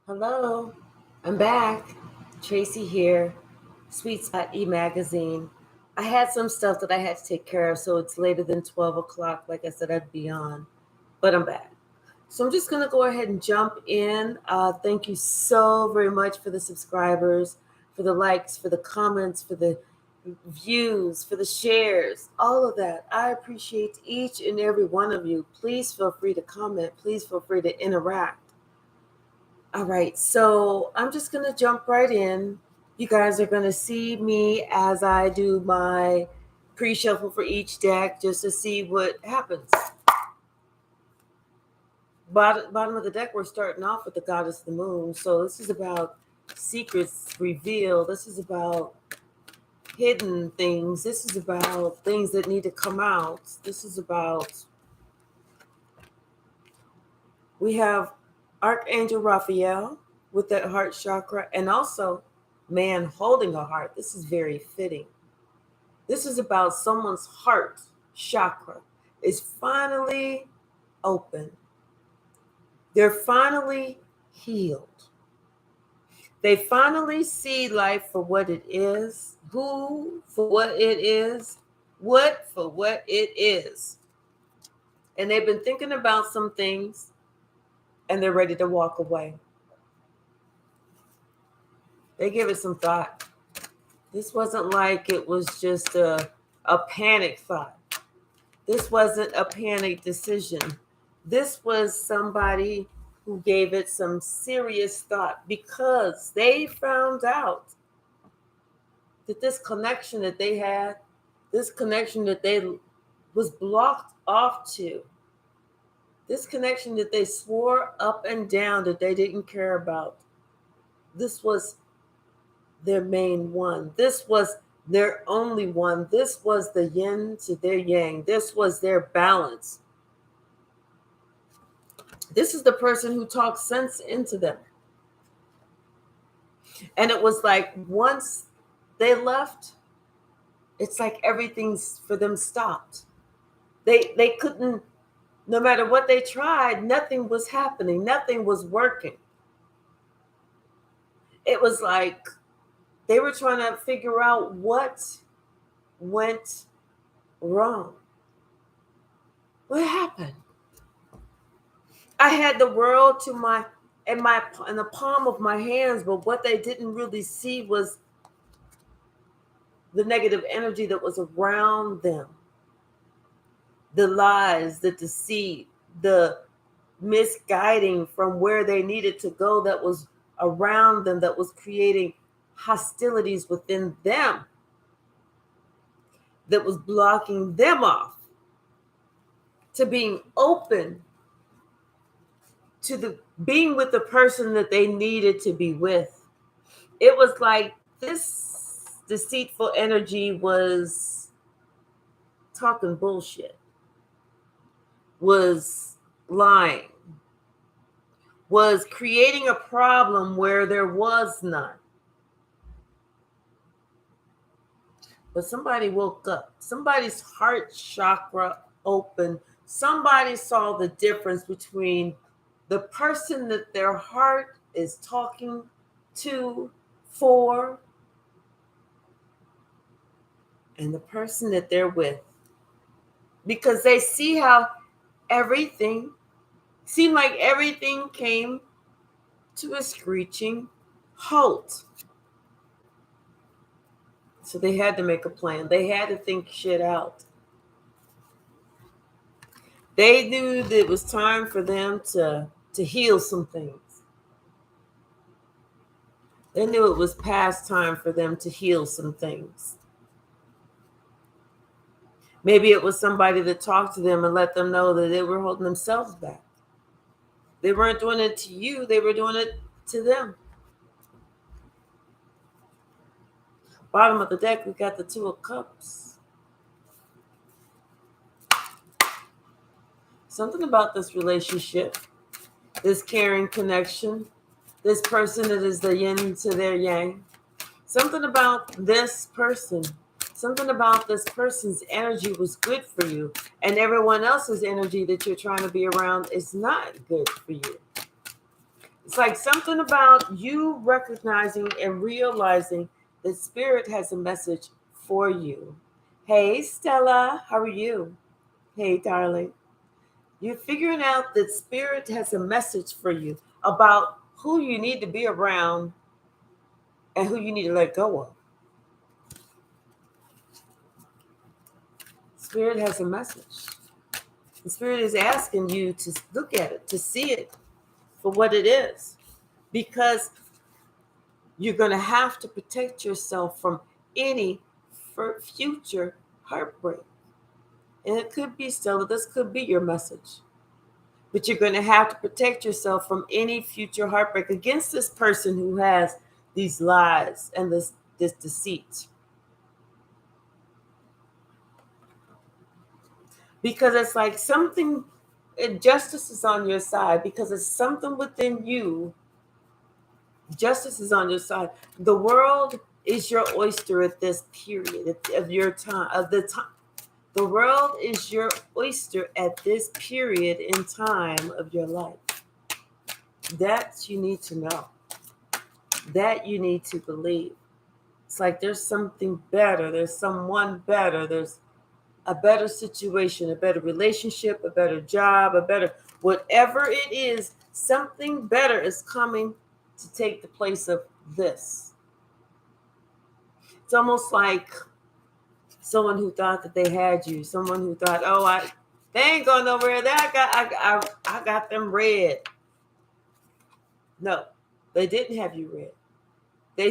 Hello, I'm back. Tracy here, Sweet Spot E-Magazine. I had some stuff that I had to take care of, so it's later than 12 o'clock. Like I said, I'd be on, but I'm back. So I'm just going to go ahead and jump in. Thank you so very much for the subscribers, for the likes, for the comments, for the views, for the shares, all of that. I appreciate each and every one of you. Please feel free to comment. Please feel free to interact. All right, so I'm just going to jump right in. You guys are going to see me as I do my pre shuffle for each deck just to see what happens. Bottom of the deck, we're starting off with the Goddess of the Moon. So this is about secrets revealed. This is about hidden things. This is about things that need to come out. This is about, we have Archangel Raphael with that heart chakra, and also man holding a heart. This is very fitting. This is about someone's heart chakra is finally open. They're finally healed. They finally see life for what it is, who for what it is, what for what it is. And they've been thinking about some things and they're ready to walk away. They give it some thought. This wasn't like it was just a panic thought. This wasn't a panic decision. This was somebody who gave it some serious thought because they found out that this connection that they had, this connection that they was blocked off to, this connection that they swore up and down that they didn't care about, this was their main one. This was their only one. This was the yin to their yang. This was their balance. This is the person who talked sense into them. And it was like once they left, it's like everything's for them stopped. They couldn't, no matter what they tried, nothing was happening. Nothing was working. It was like they were trying to figure out what went wrong. What happened? I had the world in the palm of my hands, but what they didn't really see was the negative energy that was around them. The lies, the deceit, the misguiding from where they needed to go that was around them, that was creating hostilities within them, that was blocking them off to being open to the being with the person that they needed to be with. It was like this deceitful energy was talking bullshit, was lying, was creating a problem where there was none. But somebody woke up. Somebody's heart chakra opened. Somebody saw the difference between the person that their heart is talking to, for, and the person that they're with. Because they see how everything seemed like everything came to a screeching halt. So they had to make a plan. They had to think shit out. They knew that it was time for them to heal some things. They knew it was past time for them to heal some things. Maybe it was somebody that talked to them and let them know that they were holding themselves back. They weren't doing it to you, they were doing it to them. Bottom of the deck, we got the Two of Cups. Something about this relationship, this caring connection, this person that is the yin to their yang. Something about this person, something about this person's energy was good for you, and everyone else's energy that you're trying to be around is not good for you. It's like something about you recognizing and realizing that Spirit has a message for you. Hey, Stella, how are you? Hey, darling. You're figuring out that Spirit has a message for you about who you need to be around and who you need to let go of. Spirit has a message. The Spirit is asking you to look at it, to see it for what it is, because you're going to have to protect yourself from any future heartbreak. And it could be, Stella, this could be your message. But you're going to have to protect yourself from any future heartbreak against this person who has these lies and this deceit. Because it's like something, justice is on your side, because it's something within you. Justice is on your side. The world is your oyster at this period of your time, of the time. The world is your oyster at this period in time of your life. That you need to know. That you need to believe. It's like there's something better. There's someone better. There's a better situation, a better relationship, a better job, a better whatever it is. Something better is coming to take the place of this. It's almost like someone who thought that they had you, someone who thought, oh, they ain't going nowhere. I got them red. No, they didn't have you red. They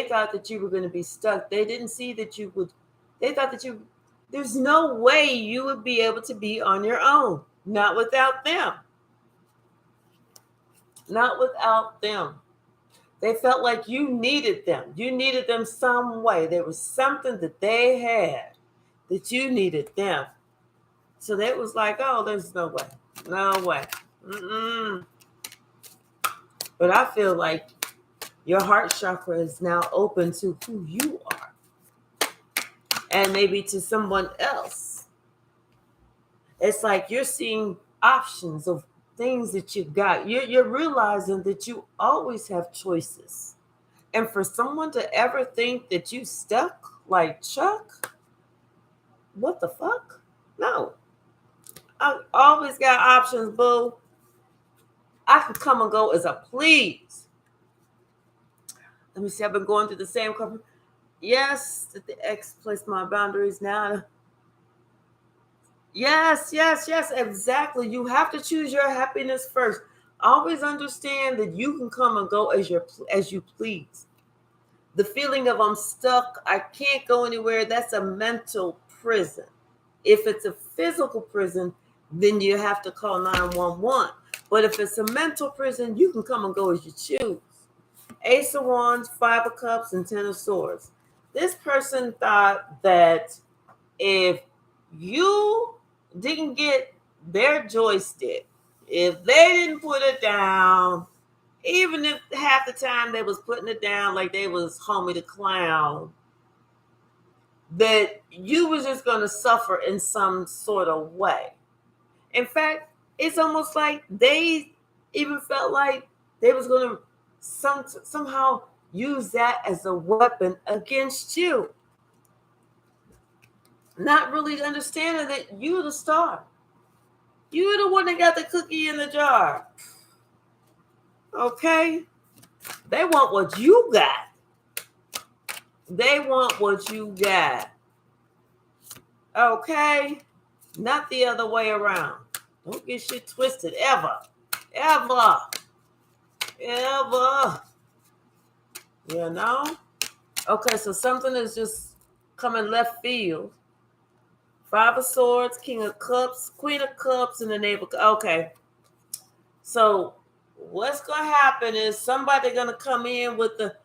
thought that you were going to be stuck. They didn't see that you would. They thought that there's no way you would be able to be on your own. Not without them. Not without them. They felt like you needed them. You needed them some way. There was something that they had that you needed them. So that was like, oh, there's no way. No way. Mm-mm. But I feel like your heart chakra is now open to who you are. And maybe to someone else. It's like you're seeing options of things that you've got. You're realizing that you always have choices. And for someone to ever think that you stuck like Chuck, what the fuck? No. I always got options, boo. I can come and go as I please. Let me see, I've been going through the same couple. Yes, that the ex placed my boundaries now. Yes, exactly. You have to choose your happiness first. Always understand that you can come and go as you please. The feeling of I'm stuck, I can't go anywhere, that's a mental prison. If it's a physical prison, then you have to call 911. But if it's a mental prison, you can come and go as you choose. Ace of Wands, Five of Cups, and Ten of Swords. This person thought that if you didn't get their joystick, if they didn't put it down, even if half the time they was putting it down like they was Homie the Clown, that you was just going to suffer in some sort of way. In fact, it's almost like they even felt like they was going to somehow use that as a weapon against you. Not really understanding that you're the star. You're the one that got the cookie in the jar. Okay? They want what you got. They want what you got. Okay? Not the other way around. Don't get shit twisted ever. Ever. Ever. You know? Okay, so something is just coming left field. Five of Swords, King of Cups, Queen of Cups, and the Knave of Cups. Okay. So what's going to happen is somebody going to come in with the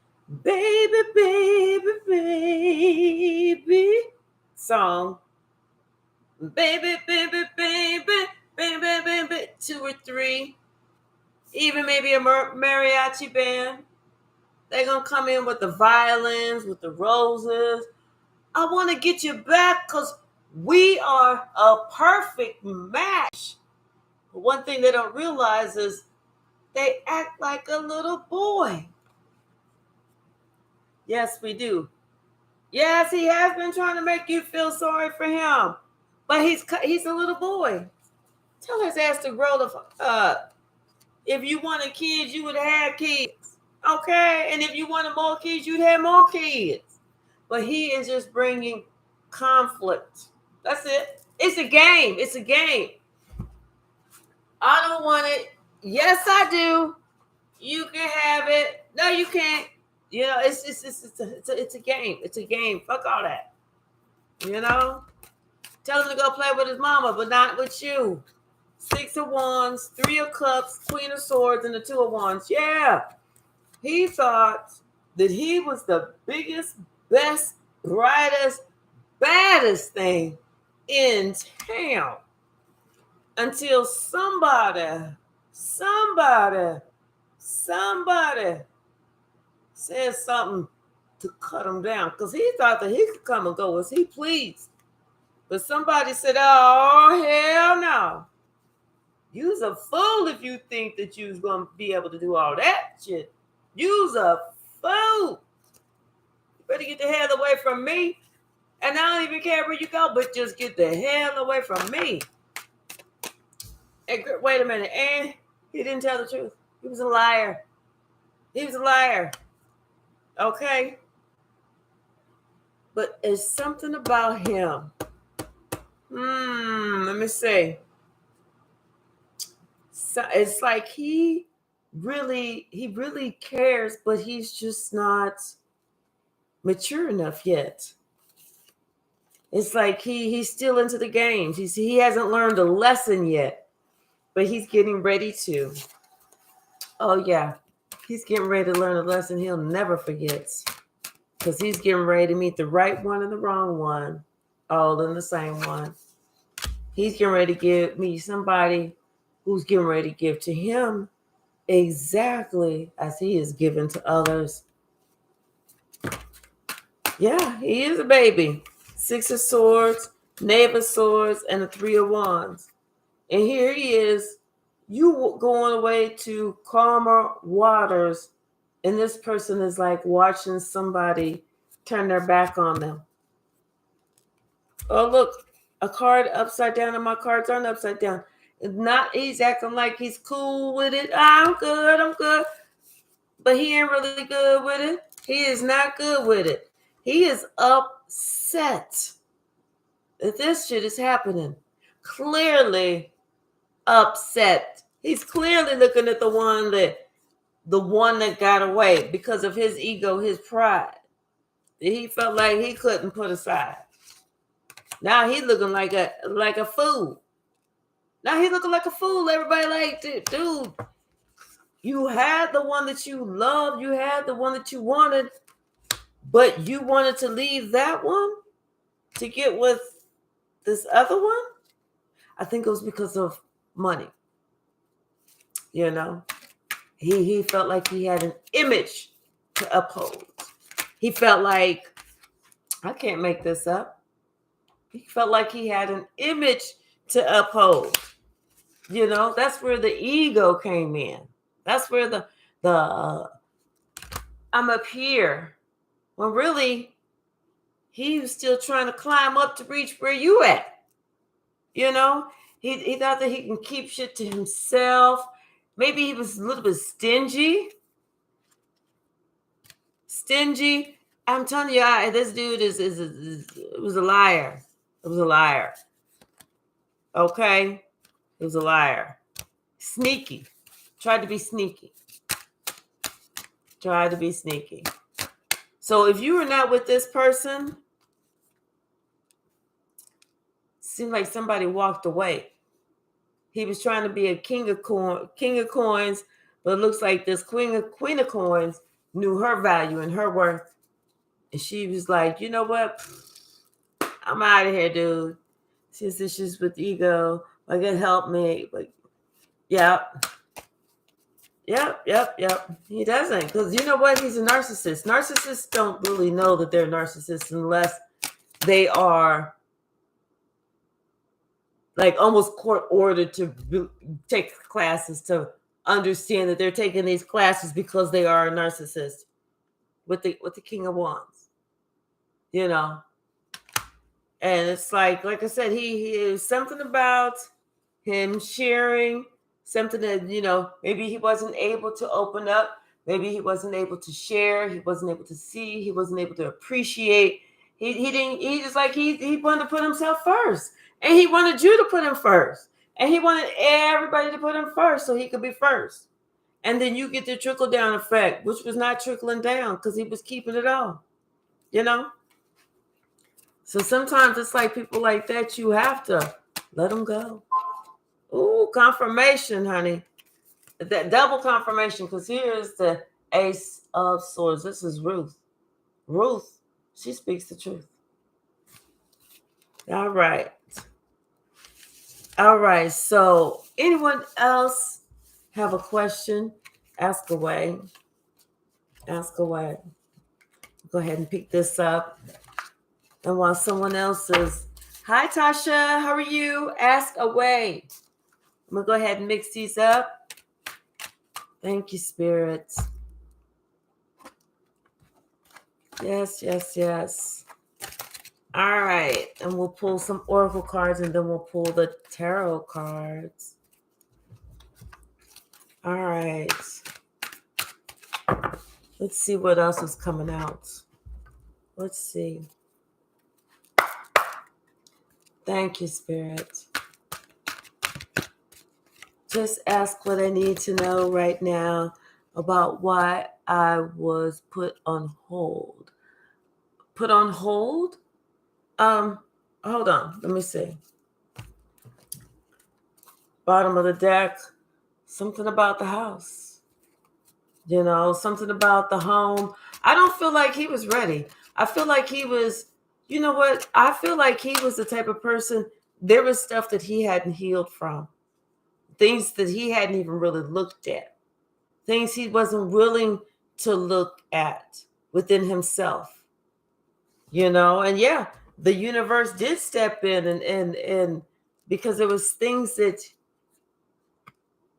baby, baby, baby song. Baby, baby, baby, baby, baby, 2 or 3. Even maybe a mariachi band. They're going to come in with the violins, with the roses. I want to get you back because we are a perfect match. But one thing they don't realize is They act like a little boy. Yes, we do. Yes, he has been trying to make you feel sorry for him, but he's a little boy. Tell his ass to grow the fuck up. If you wanted kids, you would have kids, okay? And if you wanted more kids, you'd have more kids. But he is just bringing conflict. That's it. It's a game. It's a game. I don't want it. Yes, I do. You can have it. No, you can't. You know, it's a game. It's a game. Fuck all that. You know? Tell him to go play with his mama, but not with you. 6 of Wands, 3 of Cups, Queen of Swords, and the 2 of Wands. Yeah. He thought that he was the biggest, best, brightest, baddest thing in town. Until somebody said something to cut him down. Because he thought that he could come and go as he pleased. But somebody said, oh, hell no. You's a fool if you think that you's going to be able to do all that shit. You's a fool. You better get the hell away from me. And I don't even care where you go, but just get the hell away from me. Hey, wait a minute. And he didn't tell the truth. He was a liar. He was a liar. Okay? But it's something about him. Let me see. So it's like he really cares, but he's just not mature enough yet. It's like he's still into the games. He hasn't learned a lesson yet, but he's getting ready to. Oh yeah, he's getting ready to learn a lesson he'll never forget, because he's getting ready to meet the right one and the wrong one, all in the same one. He's getting ready to meet somebody who's getting ready to give to him exactly as he is given to others. Yeah, he is a baby. 6 of Swords, Knave of Swords, and the 3 of Wands. And here he is, you going away to calmer waters, and this person is like watching somebody turn their back on them. Oh, look, a card upside down, and my cards aren't upside down. He's acting like he's cool with it. I'm good. But he ain't really good with it. He is not good with it. He is upset that this shit is happening. Clearly upset. He's clearly looking at the one that got away because of his ego, his pride, that he felt like he couldn't put aside. Now he's looking like a fool. Now he's looking like a fool. Everybody like, dude, you had the one that you loved. You had the one that you wanted, but you wanted to leave that one to get with this other one. I think it was because of money. You know, he felt like he had an image to uphold. He felt like, I can't make this up. He felt like he had an image to uphold. You know, that's where the ego came in. That's where the I'm up here. When really, he was still trying to climb up to reach where you at. You know, he thought that he can keep shit to himself. Maybe he was a little bit stingy. I'm telling you, this dude was a liar. It was a liar. Okay? It was a liar. Sneaky. Tried to be sneaky. So if you were not with this person, seemed like somebody walked away. He was trying to be a king of coins, but it looks like this queen of coins knew her value and her worth. And she was like, you know what? I'm out of here, dude. She has issues with ego. Like, it helped me. But Yep. He doesn't. Because you know what? He's a narcissist. Narcissists don't really know that they're narcissists unless they are like almost court ordered to take classes to understand that they're taking these classes because they are a narcissist with the King of Wands, you know. And it's like I said, he is something about him sharing something that, maybe he wasn't able to open up, maybe he wasn't able to share, he wasn't able to see, he wasn't able to appreciate. He didn't. He just like he wanted to put himself first, and he wanted you to put him first, and he wanted everybody to put him first so he could be first. And then you get the trickle down effect, which was not trickling down because he was keeping it all, you know. So sometimes it's like people like that, you have to let them go. Ooh, confirmation, honey. That double confirmation, because here's the Ace of Swords. This is Ruth. Ruth, she speaks the truth. All right. All right. So anyone else have a question? Ask away. Ask away. Go ahead and pick this up. And while someone else is, hi, Tasha, how are you? Ask away. I'm going to go ahead and mix these up. Thank you, spirits. Yes, yes, yes. All right. And we'll pull some oracle cards and then we'll pull the tarot cards. All right. Let's see what else is coming out. Let's see. Thank you, Spirit. Just ask what I need to know right now about why I was put on hold. Put on hold? Hold on. Let me see. Bottom of the deck. Something about the house. Something about the home. I don't feel like he was ready. I feel like he was, you know what? I feel like he was the type of person, there was stuff that he hadn't healed from. Things that he hadn't even really looked at. Things he wasn't willing to look at within himself. And yeah, the universe did step in and because there was things that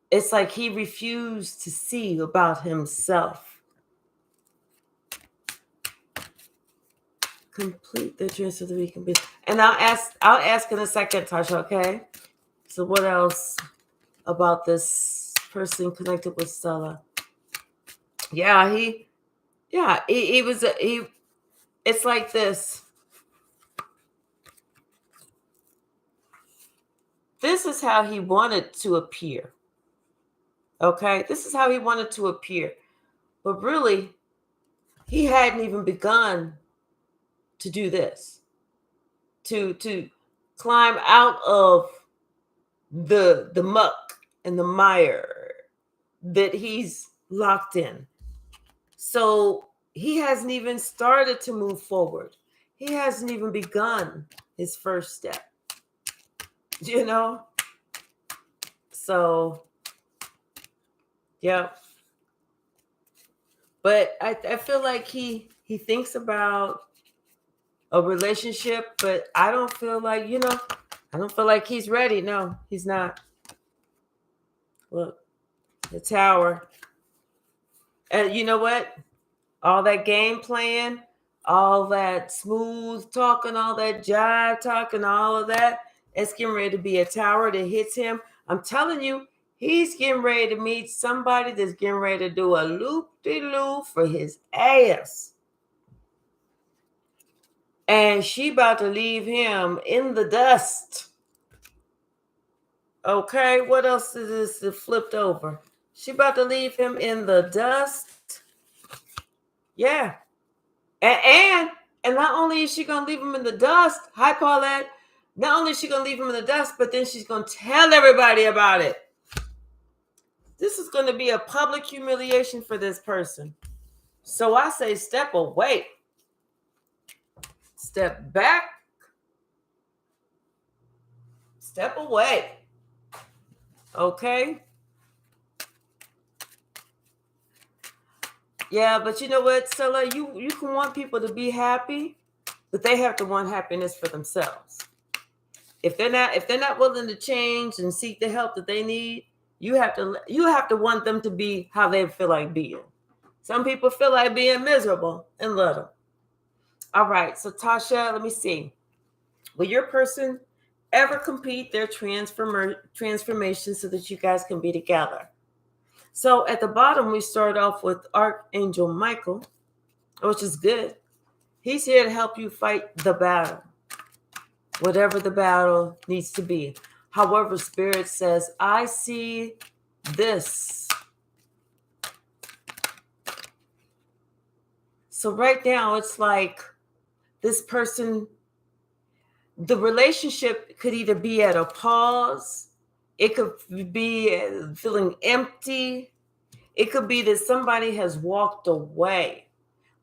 it's like he refused to see about himself. Complete the dress of the week and be. And I'll ask in a second, Tasha, okay? So what else about this person connected with Stella? Yeah, he was it's like this. This is how he wanted to appear. Okay? This is how he wanted to appear. But really, he hadn't even begun to do this. To climb out of the muck and the mire that he's locked in. So he hasn't even started to move forward. He hasn't even begun his first step. So yeah. But I feel like he thinks about a relationship, but I don't feel like, I don't feel like he's ready. No, he's not. Look, the Tower. And you know what? All that game playing, all that smooth talking, all that jive talking, all of that, it's getting ready to be a tower that hits him. I'm telling you, he's getting ready to meet somebody that's getting ready to do a loop-de-loop for his ass. And she about to leave him in the dust. Okay, what else is this flipped over? She about to leave him in the dust. Yeah. And not only is she going to leave him in the dust, hi, Paulette, not only is she going to leave him in the dust, but then she's going to tell everybody about it. This is going to be a public humiliation for this person. So I say step away. Step back. Step away. Okay? Yeah, but you know what, Stella? You can want people to be happy, but they have to want happiness for themselves. If they're not willing to change and seek the help that they need, You have to want them to be how they feel like being. Some people feel like being miserable, and let them. All right, so Tasha, let me see. Will your person ever complete their transformation so that you guys can be together? So at the bottom, we start off with Archangel Michael, which is good. He's here to help you fight the battle, whatever the battle needs to be. However, Spirit says, I see this. So right now, it's like this person, the relationship could either be at a pause, it could be feeling empty, it could be that somebody has walked away,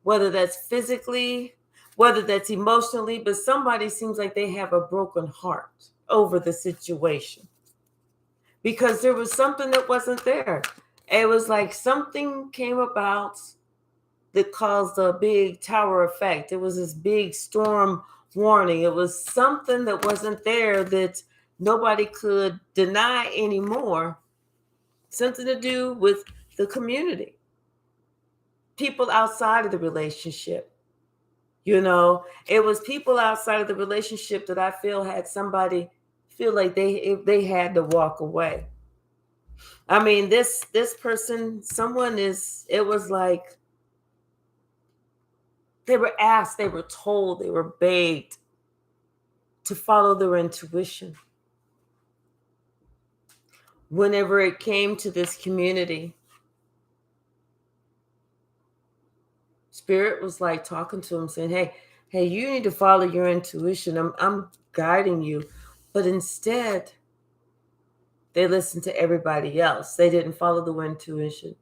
whether that's physically, whether that's emotionally, but somebody seems like they have a broken heart over the situation because there was something that wasn't there. It was like something came about that caused a big tower effect. It was this big storm warning. It was something that wasn't there that nobody could deny anymore. Something to do with the community, people outside of the relationship. It was people outside of the relationship that I feel had somebody feel like they had to walk away. I mean, this person, someone is. It was like they were asked, they were told, they were begged to follow their intuition. Whenever it came to this community, Spirit was like talking to them, saying, "Hey, you need to follow your intuition. I'm guiding you," but instead, they listened to everybody else. They didn't follow the intuition.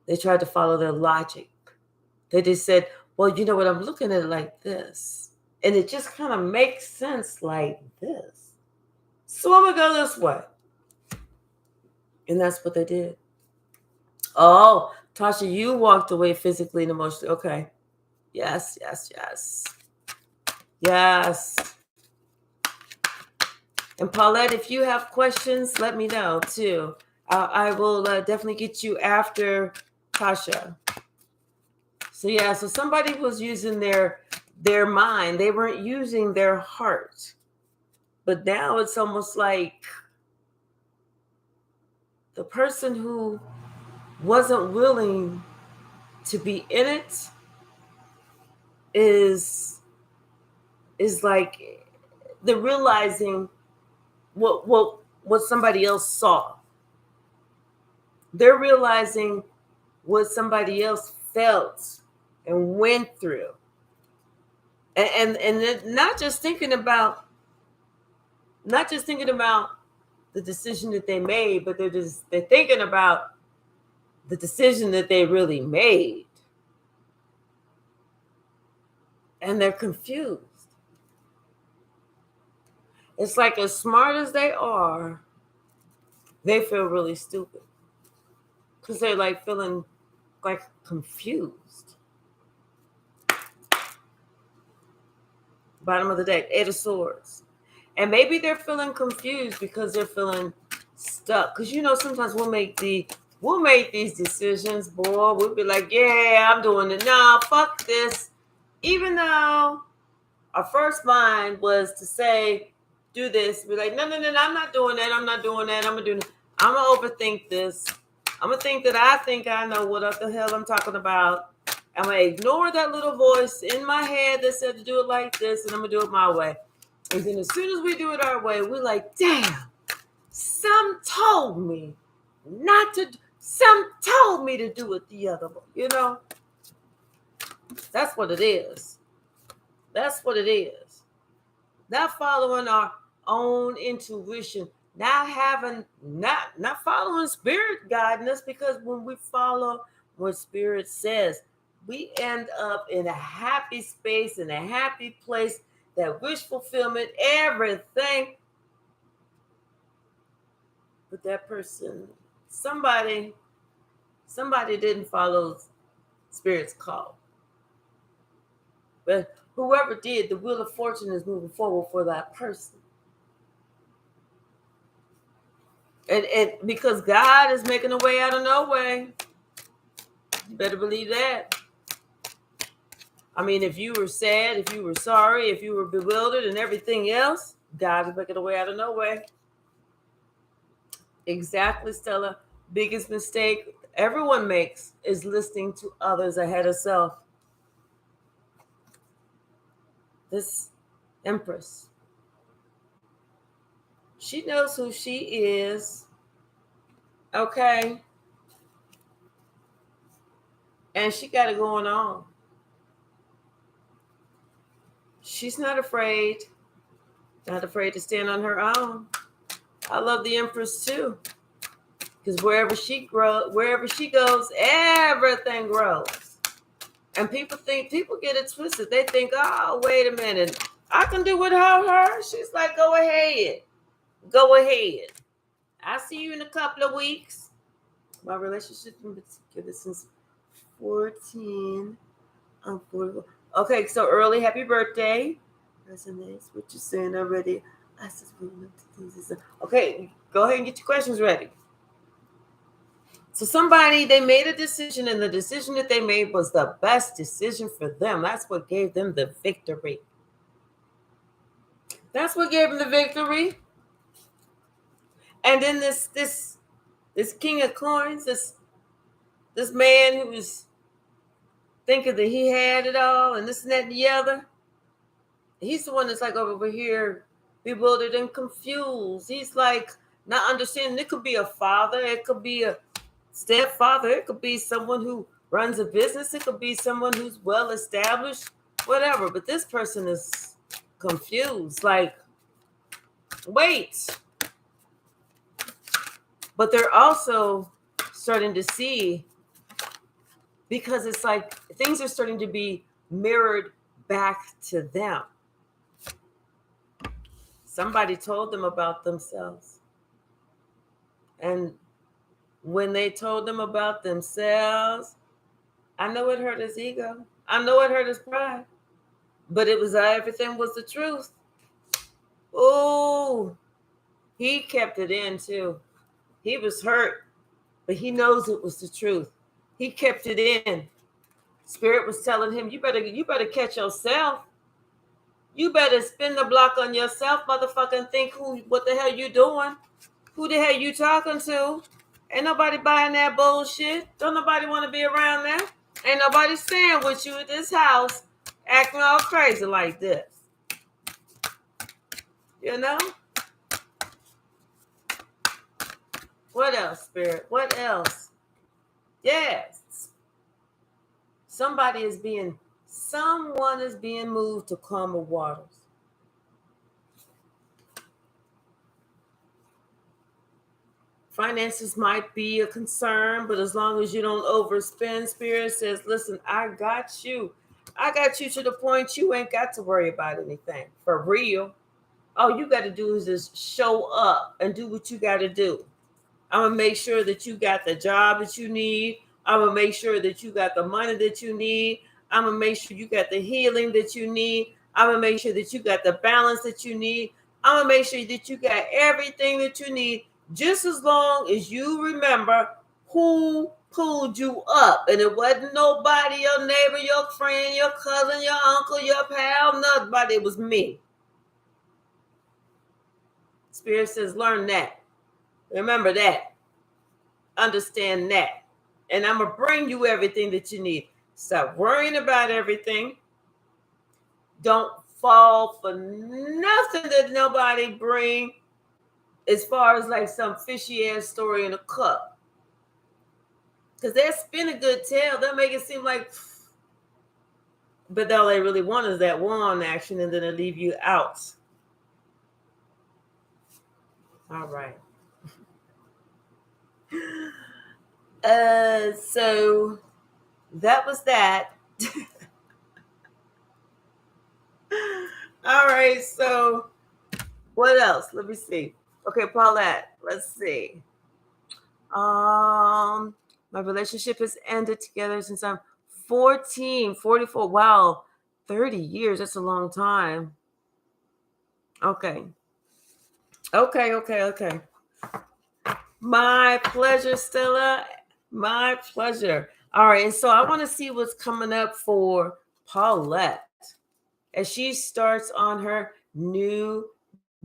They tried to follow their logic. They just said, "Well, you know what? I'm looking at it like this, and it just kind of makes sense like this. So I'm gonna go this way." And that's what they did. Oh, Tasha, you walked away physically and emotionally. Okay. Yes, yes, yes. Yes. And Paulette, if you have questions, let me know too. I will definitely get you after Tasha. So yeah, so somebody was using their mind. They weren't using their heart. But now it's almost like the person who wasn't willing to be in it is like they're realizing what somebody else saw. They're realizing what somebody else felt and went through. And not just thinking about the decision that they made, but they're thinking about the decision that they really made. And they're confused. It's like as smart as they are, they feel really stupid. Because they're like feeling like confused. Bottom of the deck, Eight of Swords. And maybe they're feeling confused because they're feeling stuck. Because sometimes we'll make these decisions, boy. We'll be like, yeah, I'm doing it. No, fuck this. Even though our first mind was to say, do this. We're like, no, I'm not doing that. I'm not doing that. I'm going to overthink this. I'm going to think that I think I know what the hell I'm talking about. I'm going to ignore that little voice in my head that said to do it like this, and I'm going to do it my way. And then as soon as we do it our way, we're like, damn, some told me not to, some told me to do it the other way. That's what it is. That's what it is. Not following our own intuition, not following spirit guiding us, because when we follow what spirit says, we end up in a happy space, in a happy place, that wish fulfillment, everything. But that person, somebody didn't follow spirit's call. But whoever did, the wheel of fortune is moving forward for that person. And because God is making a way out of no way. You better believe that. I mean, if you were sad, if you were sorry, if you were bewildered and everything else, God is making a way out of no way. Exactly, Stella. Biggest mistake everyone makes is listening to others ahead of self. This Empress, she knows who she is, okay? And she got it going on. She's not afraid to stand on her own. I love the Empress too. Because wherever she goes, everything grows. And people get it twisted. They think, oh, wait a minute, I can do without her. She's like, go ahead. I'll see you in a couple of weeks. My relationship in particular since 14. I'm 44. Okay, so early happy birthday. Resonates what you're saying already. I just okay, go ahead and get your questions ready. So they made a decision, and the decision that they made was the best decision for them. That's what gave them the victory. And then this King of Coins, this man who was thinking that he had it all and this and that and the other, he's the one that's like over here bewildered and confused. He's like not understanding. It could be a father, it could be a stepfather, it could be someone who runs a business, it could be someone who's well established, whatever. But this person is confused, like, wait. But they're also starting to see, because it's like things are starting to be mirrored back to them. Somebody told them about themselves. And when they told them about themselves, I know it hurt his ego. I know it hurt his pride. But it was everything was the truth. Oh, he kept it in too. He was hurt, but he knows it was the truth. He kept it in. Spirit was telling him, you better catch yourself. You better spin the block on yourself, motherfucker, and think what the hell you doing? Who the hell you talking to? Ain't nobody buying that bullshit. Don't nobody want to be around that. Ain't nobody staying with you at this house acting all crazy like this. You know? What else, Spirit? What else? Yes. Someone is being moved to calmer waters. Finances might be a concern, but as long as you don't overspend, Spirit says, listen, I got you. I got you to the point you ain't got to worry about anything. For real. All you got to do is just show up and do what you got to do. I'm going to make sure that you got the job that you need. I'm going to make sure that you got the money that you need. I'm going to make sure you got the healing that you need. I'm going to make sure that you got the balance that you need. I'm going to make sure that you got everything that you need, just as long as you remember who pulled you up. And it wasn't nobody, your neighbor, your friend, your cousin, your uncle, your pal, nobody. It was me. Spirit says, learn that. Remember that. Understand that. And I'm going to bring you everything that you need. Stop worrying about everything. Don't fall for nothing that nobody bring, as far as like some fishy ass story in a cup. Because they'll spin a good tale. They'll make it seem like, but all they really want is that one action, and then they'll leave you out. All right. So that was that. All right. So what else? Let me see. Okay, Paulette. Let's see. My relationship has ended together since I'm 14, 44. Wow, 30 years. That's a long time. Okay. My pleasure, Stella. My pleasure. All right, and so I want to see what's coming up for Paulette as she starts on her new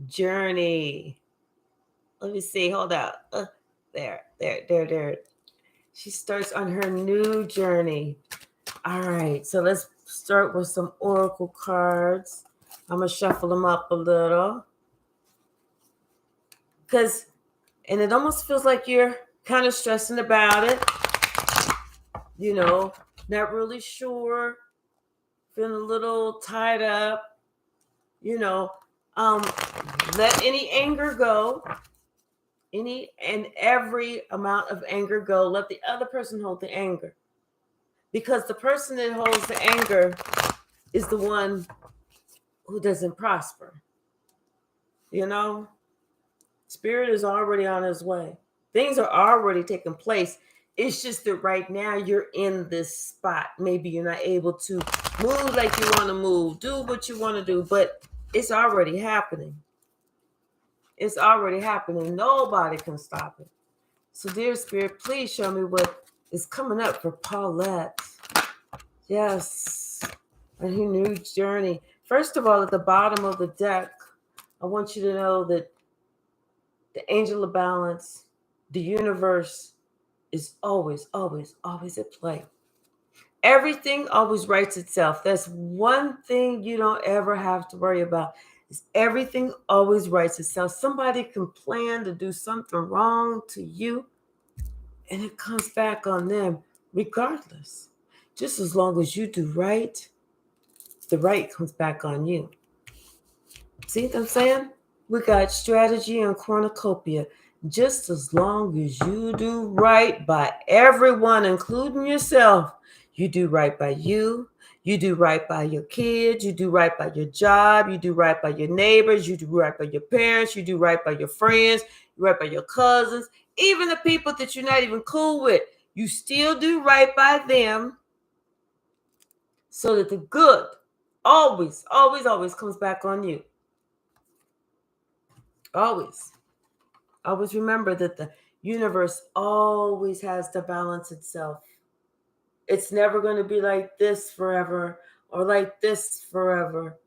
journey. Let me see. Hold out. There. She starts on her new journey. All right, so let's start with some oracle cards. I'm gonna shuffle them up a little and it almost feels like you're kind of stressing about it. Not really sure, feeling a little tied up. You know, um, let any anger go, any and every amount of anger go. Let the other person hold the anger, because the person that holds the anger is the one who doesn't prosper. You know, Spirit is already on his way. Things are already taking place. It's just that right now you're in this spot. Maybe you're not able to move like you want to move, do what you want to do, but it's already happening. It's already happening. Nobody can stop it. So, dear Spirit, please show me what is coming up for Paulette. Yes, a new journey. First of all, at the bottom of the deck, I want you to know that the angel of balance, the universe is always, always, always at play. Everything always writes itself. That's one thing you don't ever have to worry about. Is everything always writes itself. Somebody can plan to do something wrong to you, and it comes back on them regardless. Just as long as you do right, the right comes back on you. See what I'm saying? We got strategy and cornucopia. Just as long as you do right by everyone, including yourself, you do right by you. You do right by your kids. You do right by your job. You do right by your neighbors. You do right by your parents. You do right by your friends. You right by your cousins. Even the people that you're not even cool with, you still do right by them, so that the good always, always, always comes back on you. Always. Always remember that the universe always has to balance itself. It's never going to be like this forever or like this forever.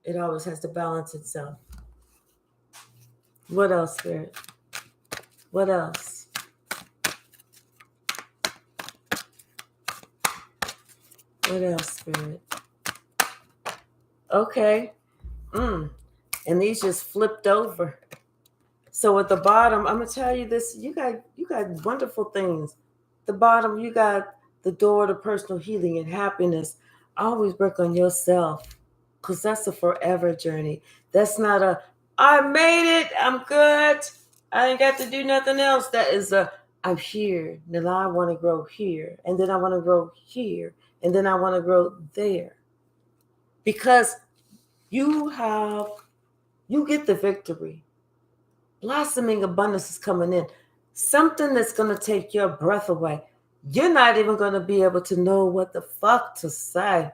It always has to balance itself. What else, Spirit? What else? What else, Spirit? Okay. And these just flipped over. So at the bottom, I'm gonna tell you this: you got wonderful things. The bottom, you got the door to personal healing and happiness. Always work on yourself, because that's a forever journey. That's not a I made it, I'm good, I ain't got to do nothing else. That is a I'm here. Now I want to grow here, and then I want to grow here, and then I want to grow there. Because you get the victory. Blossoming abundance is coming in. Something that's going to take your breath away. You're not even going to be able to know what the fuck to say.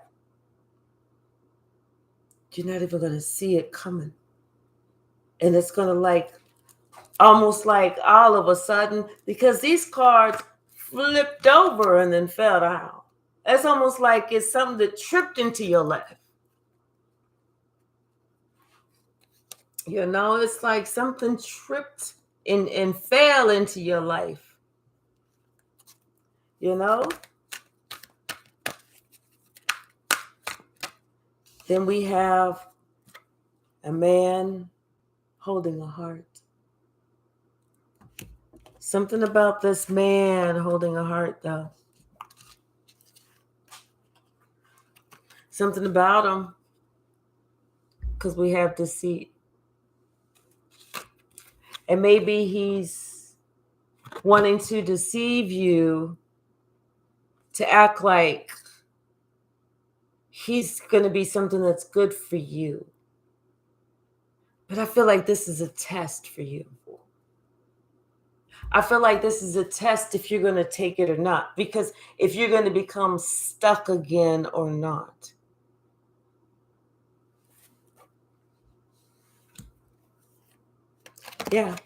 You're not even going to see it coming. And it's going to almost like all of a sudden, because these cards flipped over and then fell down. It's almost like it's something that tripped into your life. It's like something tripped and fell into your life. Then we have a man holding a heart. Something about this man holding a heart, though. Something about him, because we have deceit. And maybe he's wanting to deceive you to act like he's going to be something that's good for you. But I feel like this is a test for you. I feel like this is a test if you're going to take it or not, because if you're going to become stuck again or not. Yeah.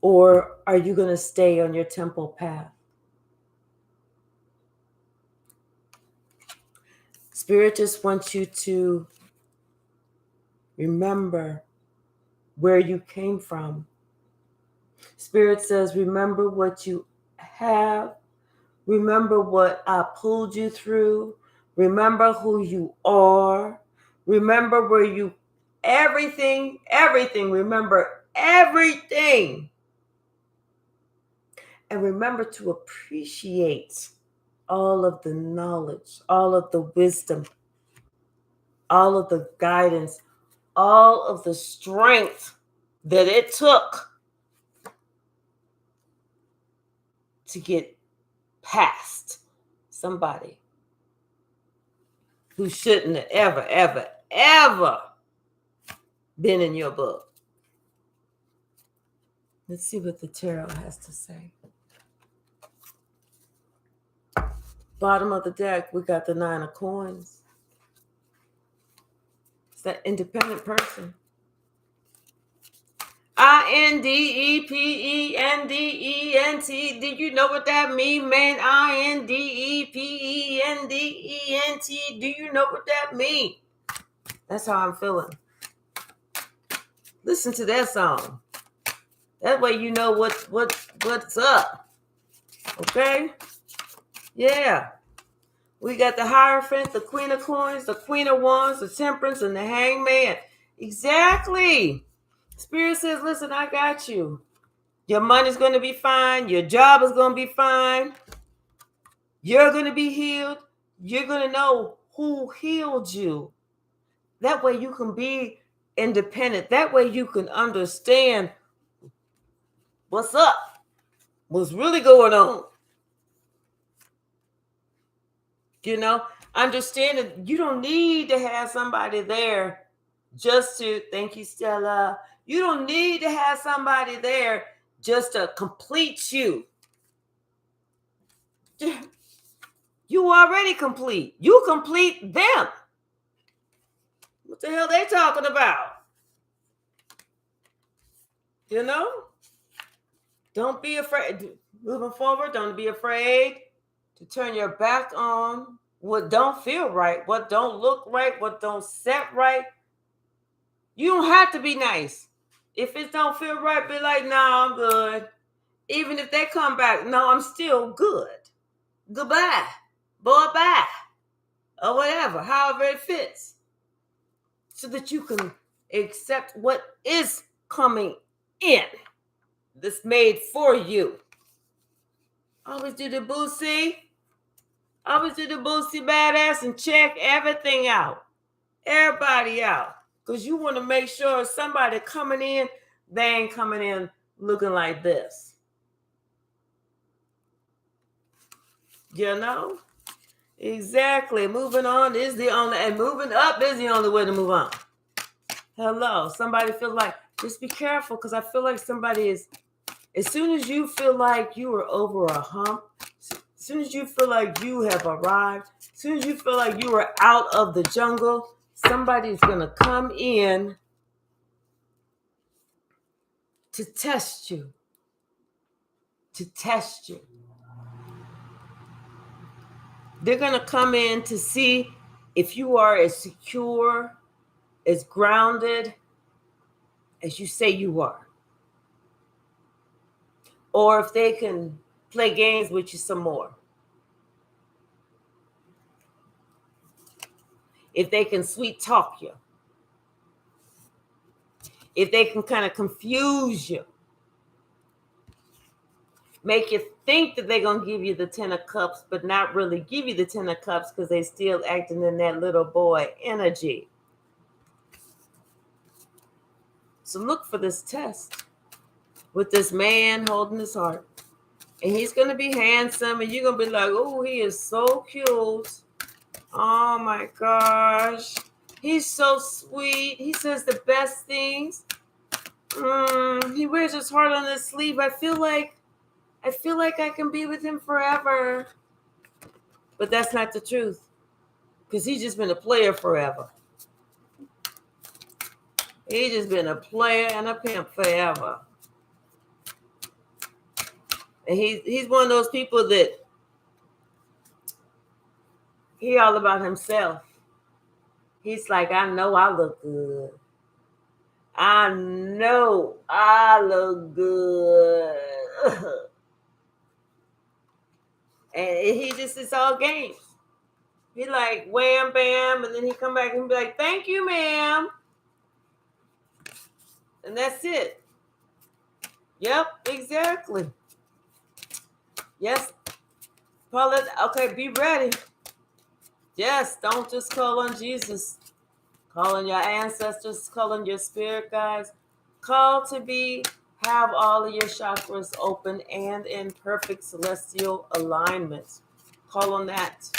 Or are you going to stay on your temple path? Spirit just wants you to remember where you came from. Spirit says, remember what you have. Remember what I pulled you through. Remember who you are. Remember where you, everything, remember everything. And remember to appreciate all of the knowledge, all of the wisdom, all of the guidance, all of the strength that it took to get past somebody who shouldn't have ever been in your book. Let's see what the tarot has to say. Bottom of the deck, we got the 9 of coins. It's that independent person. INDEPENDENT. Do you know what that means, man? INDEPENDENT. Do you know what that means? That's how I'm feeling. Listen to that song. That way you know what's up. Okay? Yeah. We got the Hierophant, the Queen of Coins, the Queen of Wands, the Temperance, and the Hangman. Exactly. Spirit says, listen, I got you. Your money's going to be fine. Your job is going to be fine. You're going to be healed. You're going to know who healed you. That way you can be independent. That way you can understand what's up, what's really going on. You know, understand that you don't need to have somebody there just to, thank you, Stella. You don't need to have somebody there just to complete you. You already complete. You complete them. What the hell they talking about? You know? Don't be afraid. Moving forward, don't be afraid to turn your back on what don't feel right, what don't look right, what don't set right. You don't have to be nice. If it don't feel right, be like, no, I'm good. Even if they come back, no, I'm still good. Goodbye. Boy, bye. Or whatever, however it fits. So that you can accept what is coming in. That's made for you. Always do the boosie. Always do the boosie badass and check everything out. Everybody out. Because you want to make sure somebody coming in, they ain't coming in looking like this. You know? Exactly. Moving on is the only, and moving up is the only way to move on. Hello. Somebody feels like, just be careful, because I feel like somebody is, as soon as you feel like you are over a hump, as soon as you feel like you have arrived, as soon as you feel like you are out of the jungle, somebody's going to come in to test you. To test you. They're going to come in to see if you are as secure, as grounded as you say you are. Or if they can play games with you some more. If they can sweet talk you. If they can kind of confuse you. Make you think that they're going to give you the 10 of cups, but not really give you the 10 of cups because they're still acting in that little boy energy. So look for this test with this man holding his heart. And he's going to be handsome, and you're going to be like, oh, he is so cute. Oh, my gosh. He's so sweet. He says the best things. He wears his heart on his sleeve. I feel like I can be with him forever. But that's not the truth. Because he's just been a player forever. He's just been a player and a pimp forever. And he's one of those people that he all about himself. He's like, I know I look good. I know I look good. And he just, it's all games. He like wham bam, and then he come back and be like, thank you, ma'am. And that's it. Yep, exactly. Yes. Paulette, okay, be ready. Yes, don't just call on Jesus. Call on your ancestors, call on your spirit guides. Call to have all of your chakras open and in perfect celestial alignment. Call on that.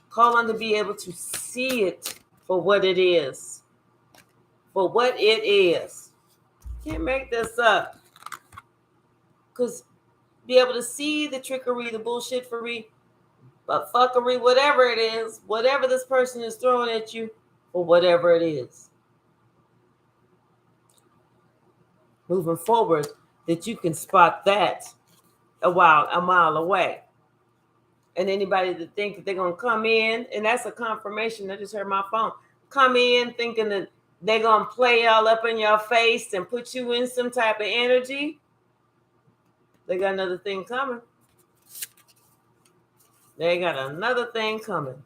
Call on to be able to see it for what it is. For what it is. Can't make this up. Because be able to see the trickery, the bullshittery, but fuckery, whatever it is, whatever this person is throwing at you, or whatever it is. Moving forward, that you can spot that a mile away. And anybody that think that they're going to come in, and that's a confirmation. I just heard my phone. Come in thinking that they're going to play all up in your face and put you in some type of energy. They got another thing coming. They got another thing coming.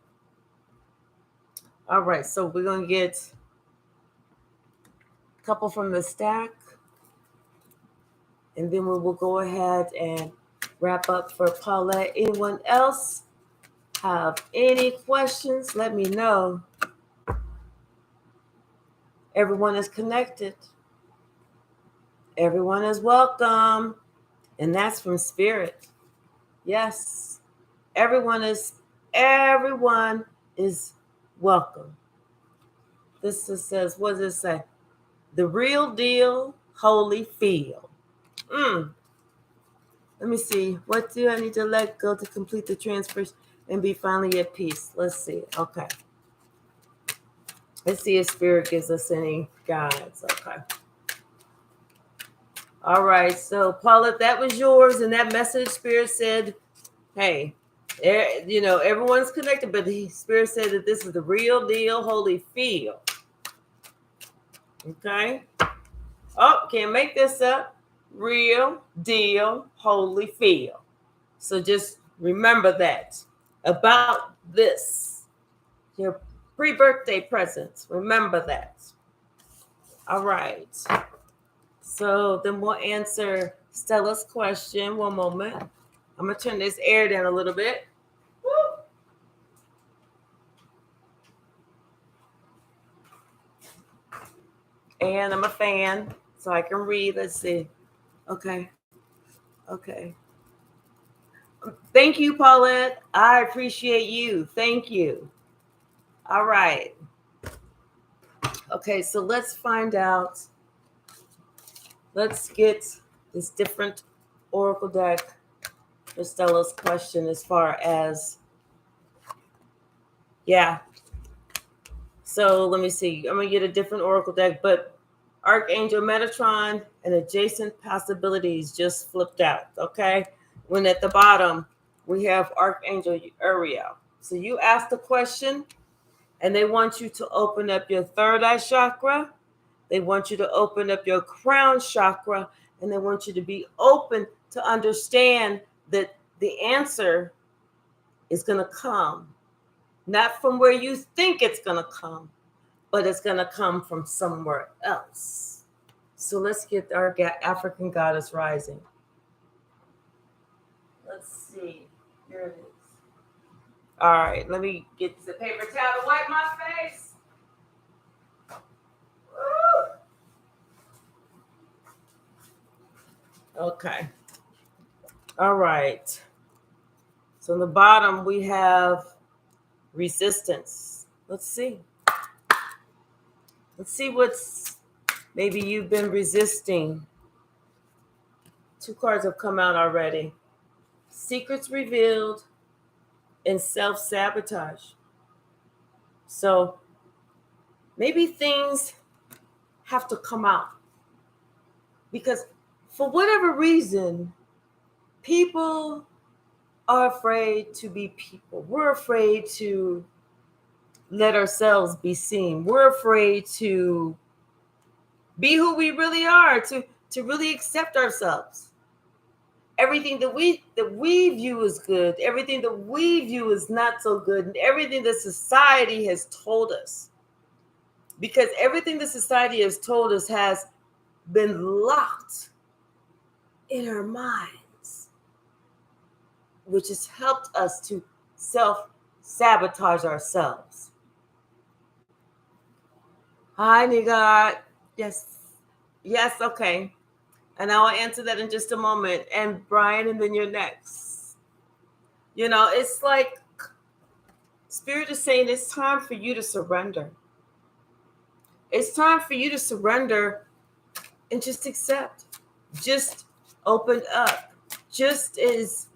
All right, so we're going to get a couple from the stack. And then we will go ahead and wrap up for Paulette. Anyone else have any questions? Let me know. Everyone is connected. Everyone is welcome. And that's from Spirit. Yes. Everyone is welcome. This just says, what does it say? The real deal, holy feel. Let me see. What do I need to let go to complete the transfers and be finally at peace? Let's see. Okay. Let's see if Spirit gives us any guides. Okay. All right. So, Paula, that was yours. And that message, Spirit said, hey, everyone's connected, but the Spirit said that this is the real deal, holy feel. Okay. Oh, can't make this up. Real deal, holy feel. So just remember that about this, your pre-birthday presents. Remember that. All right. So then we'll answer Stella's question. One moment. I'm going to turn this air down a little bit. Woo. And I'm a fan, so I can read. Let's see. Okay. Thank you, Paulette. I appreciate you. Thank you. All right. Okay, so let's find out. Let's get this different oracle deck for Stella's question as far as, yeah. So let me see. I'm going to get a different oracle deck, but Archangel Metatron and adjacent possibilities just flipped out, okay? When at the bottom, we have Archangel Uriel. So you ask the question, and they want you to open up your third eye chakra. They want you to open up your crown chakra, and they want you to be open to understand that the answer is going to come, not from where you think it's going to come, but it's going to come from somewhere else. So let's get our African goddess rising. Let's see. Here it is. All right, let me get the paper towel to wipe my face. Woo. Okay. All right. So on the bottom, we have resistance. Let's see. Let's see what's maybe you've been resisting. 2 cards have come out already. Secrets revealed and self-sabotage. So maybe things have to come out because for whatever reason, People are afraid to be people. We're afraid to let ourselves be seen. We're afraid to be who we really are, to really accept ourselves. Everything that we view as good, everything that we view as not so good, and everything that society has told us. Because everything that society has told us has been locked in our minds, which has helped us to self-sabotage ourselves. Hi, Nigat. Yes. Yes, okay. And I will answer that in just a moment. And Brian, and then you're next. It's like Spirit is saying it's time for you to surrender. It's time for you to surrender and just accept. Just open up. Just as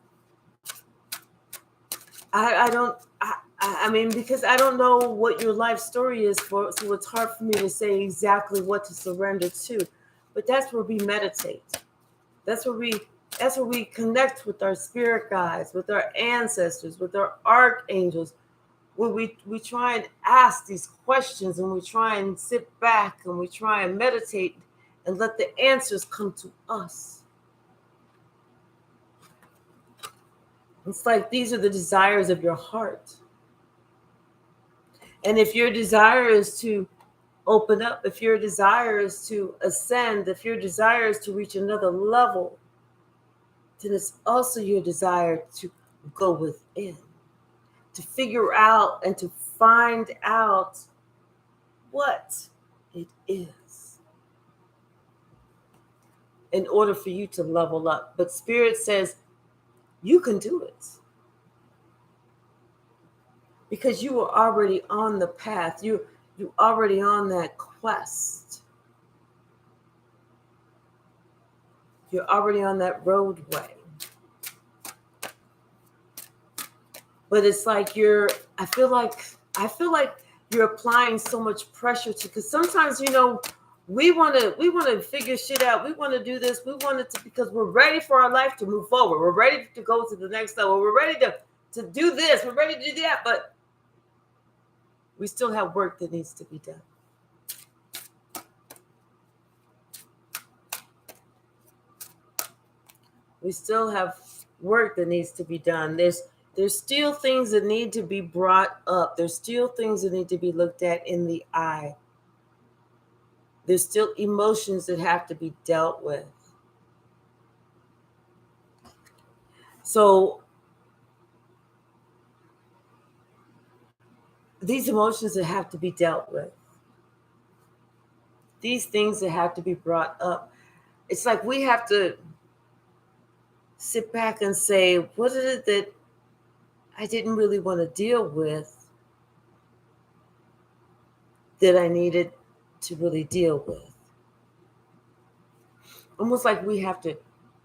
I don't I mean, because I don't know what your life story is for, so it's hard for me to say exactly what to surrender to. But that's where we meditate. That's where we connect with our spirit guides, with our ancestors, with our archangels, where we try and ask these questions, and we try and sit back and we try and meditate and let the answers come to us. It's like these are the desires of your heart. And if your desire is to open up, if your desire is to ascend, if your desire is to reach another level, then it's also your desire to go within, to figure out and to find out what it is in order for you to level up. But Spirit says you can do it because you were already on the path. You already on that quest. You're already on that roadway. But it's like I feel like you're applying so much pressure to, because sometimes we want to figure shit out. We want to do this. We want it to, because we're ready for our life to move forward. We're ready to go to the next level. We're ready to do this. We're ready to do that. But we still have work that needs to be done. We still have work that needs to be done. There's still things that need to be brought up. There's still things that need to be looked at in the eye. There's still emotions that have to be dealt with. So these emotions that have to be dealt with, these things that have to be brought up, it's like we have to sit back and say, what is it that I didn't really want to deal with that I needed to really deal with? Almost like we have to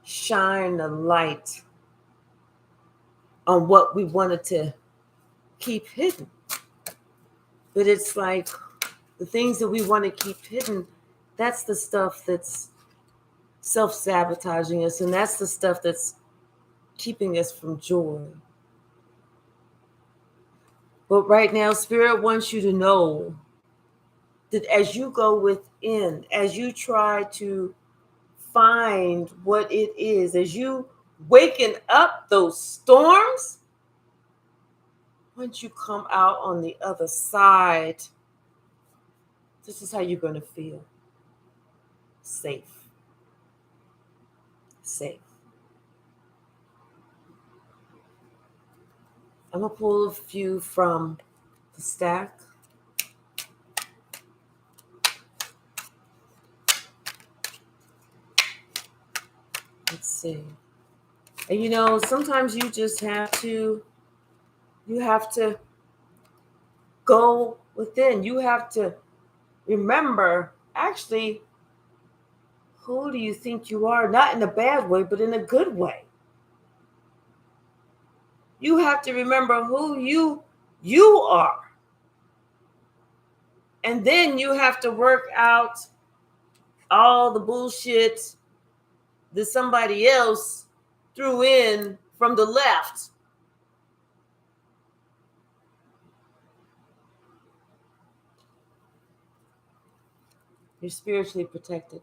shine a light on what we wanted to keep hidden. But it's like the things that we want to keep hidden, that's the stuff that's self-sabotaging us, and that's the stuff that's keeping us from joy. But right now, Spirit wants you to know that as you go within, as you try to find what it is, as you waken up those storms, once you come out on the other side, this is how you're going to feel. Safe. Safe. I'm going to pull a few from the stack. Let's see. And sometimes you just have to go within. You have to remember, actually, who do you think you are? Not in a bad way, but in a good way. You have to remember who you are. And then you have to work out all the bullshit that somebody else threw in from the left. You're spiritually protected.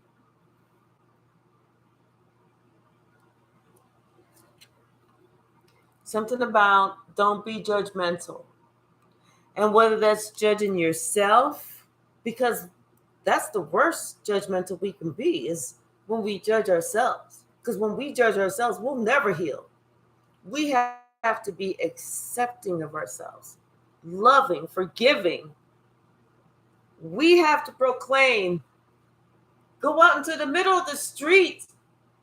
Something about don't be judgmental. And whether that's judging yourself, because that's the worst judgmental we can be, is when we judge ourselves. Because when we judge ourselves, we'll never heal. We have to be accepting of ourselves, loving, forgiving. We have to proclaim, go out into the middle of the street.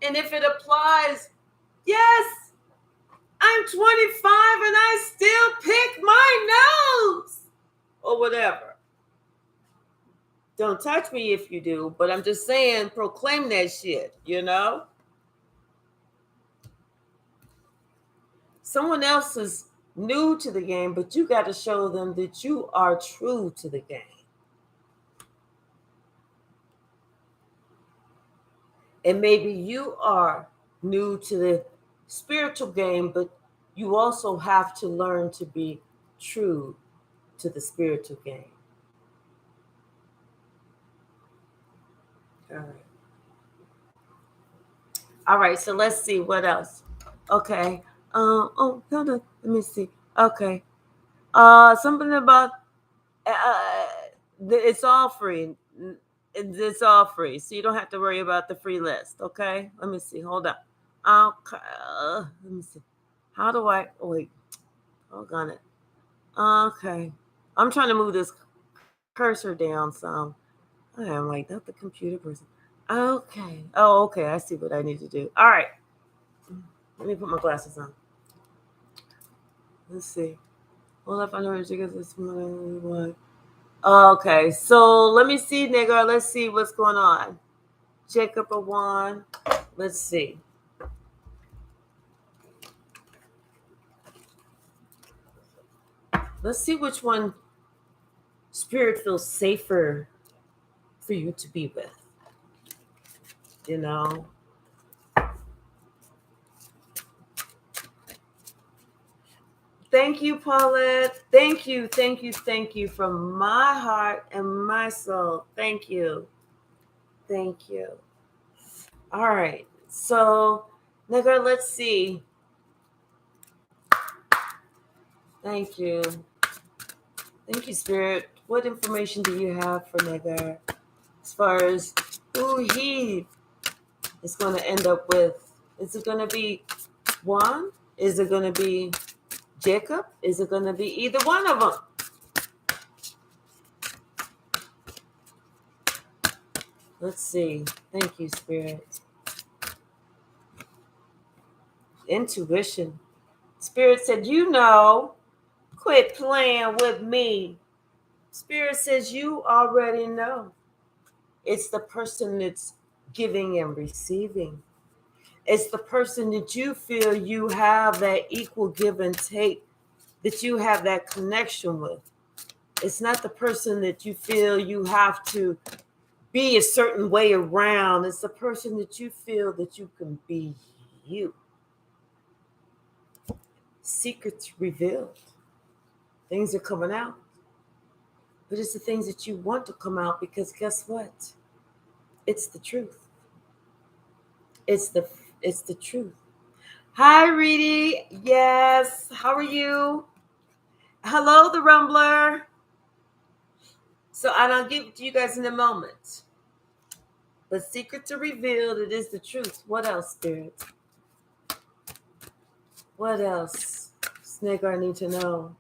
And if it applies, yes, I'm 25 and I still pick my nose or whatever. Don't touch me if you do, but I'm just saying, proclaim that shit, you know? Someone else is new to the game, but you got to show them that you are true to the game. And maybe you are new to the spiritual game, but you also have to learn to be true to the spiritual game. All right. All right, so let's see what else. Okay. Oh, hold on. Let me see. Okay. Something about it's all free. It's all free, so you don't have to worry about the free list. Okay. Let me see. Hold on. Okay. Let me see. How do I? Oh, wait. Hold on it. Okay. I'm trying to move this cursor down some. I'm like, not the computer person. Okay. Oh, okay. I see what I need to do. All right. Let me put my glasses on. Let's see. Well, if I know this one. Okay, so let me see, nigga. Let's see what's going on. Jacob a one. Let's see. Let's see which one spirit feels safer for you to be with. You know? Thank you, Paulette. Thank you, thank you, thank you from my heart and my soul. Thank you. Thank you. All right. So, nigga, let's see. Thank you. Thank you, Spirit. What information do you have for nigga as far as who he is going to end up with? Is it going to be Juan? Is it going to be Jacob? Is it going to be either one of them? Let's see. Thank you, Spirit. Intuition. Spirit said, you know, quit playing with me. Spirit says, you already know. It's the person that's giving and receiving. It's the person that you feel you have that equal give and take, that you have that connection with. It's not the person that you feel you have to be a certain way around. It's the person that you feel that you can be you. Secrets revealed. Things are coming out. But it's the things that you want to come out, because guess what? It's the truth. It's the truth. Hi, Reedy. Yes. How are you? Hello, the Rumbler. So I'll give it to you guys in a moment. But secrets are revealed. It is the truth. What else, Spirit? What else? Snake, I need to know.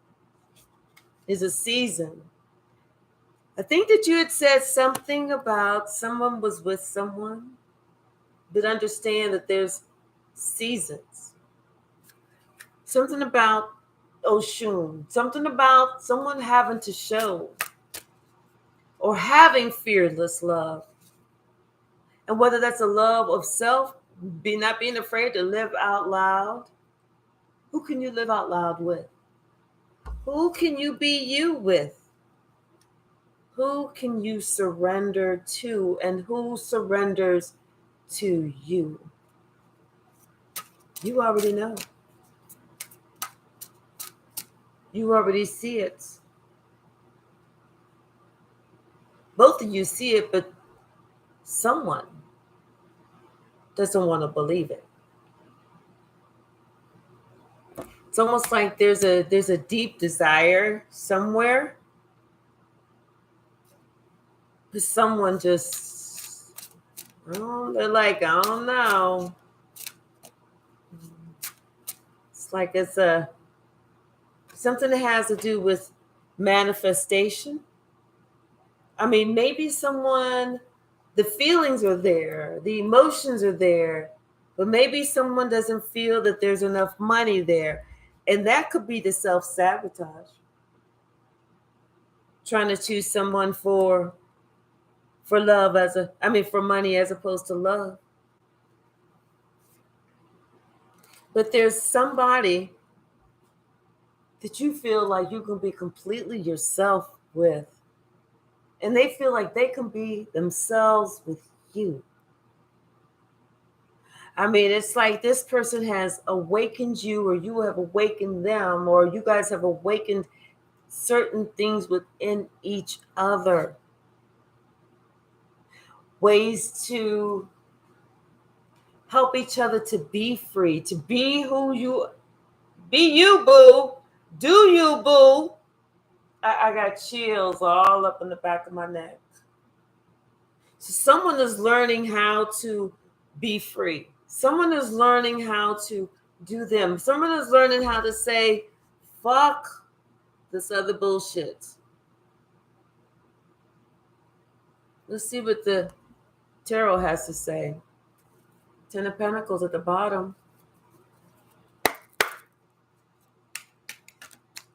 Is a season. I think that you had said something about someone was with someone, but understand that there's seasons. Something about Oshun. Something about someone having to show or having fearless love. And whether that's a love of self, not being afraid to live out loud. Who can you live out loud with? Who can you be you with? Who can you surrender to, and who surrenders to you? You already know. You already see it. Both of you see it, but someone doesn't want to believe it. It's almost like there's a deep desire somewhere, but someone just, oh, they're like, I don't know. It's like it's something that has to do with manifestation. I mean, maybe someone, the feelings are there, the emotions are there, but maybe someone doesn't feel that there's enough money there. And that could be the self-sabotage. Trying to choose someone for love for money as opposed to love. But there's somebody that you feel like you can be completely yourself with. And they feel like they can be themselves with you. I mean, it's like this person has awakened you, or you have awakened them, or you guys have awakened certain things within each other. Ways to help each other to be free, to be who you be, you, boo. Do you, boo? I got chills all up in the back of my neck. So someone is learning how to be free. Someone is learning how to do them. Someone is learning how to say, fuck this other bullshit. Let's see what the tarot has to say. Ten of Pentacles at the bottom.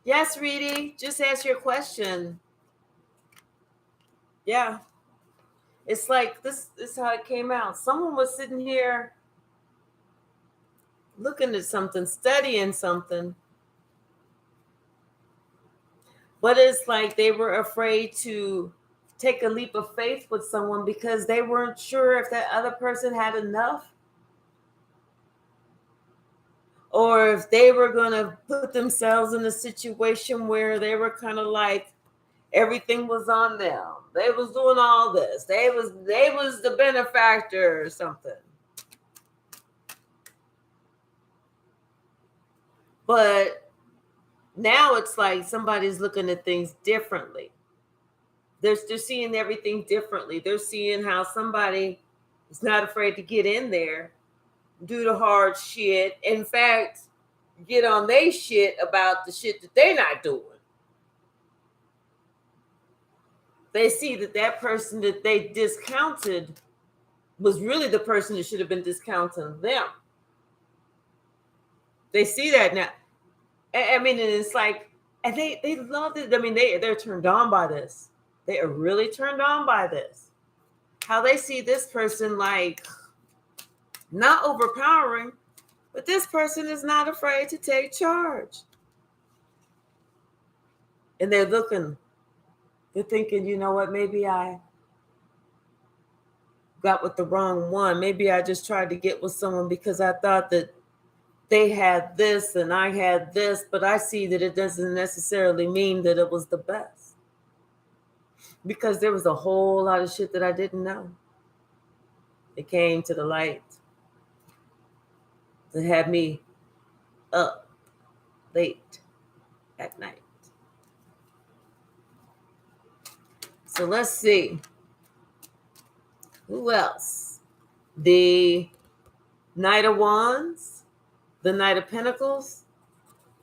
Yes, Reedy, just ask your question. Yeah. It's like this is how it came out. Someone was sitting here looking at something, studying something. But it's like they were afraid to take a leap of faith with someone because they weren't sure if that other person had enough, or if they were going to put themselves in a situation where they were kind of like everything was on them. They was doing all this. They was the benefactor or something. But now it's like somebody's looking at things differently. They're seeing everything differently. They're seeing how somebody is not afraid to get in there, do the hard shit. In fact, get on their shit about the shit that they're not doing. They see that person that they discounted was really the person that should have been discounting them. They see that now. I mean, and it's like, and they love it. I mean, they're turned on by this. They are really turned on by this. How they see this person like not overpowering, but this person is not afraid to take charge. And they're thinking, you know what, maybe I got with the wrong one. Maybe I just tried to get with someone because I thought that they had this and I had this, but I see that it doesn't necessarily mean that it was the best. Because there was a whole lot of shit that I didn't know. It came to the light. It had me up late at night. So let's see. Who else? The Knight of Wands, the Knight of Pentacles,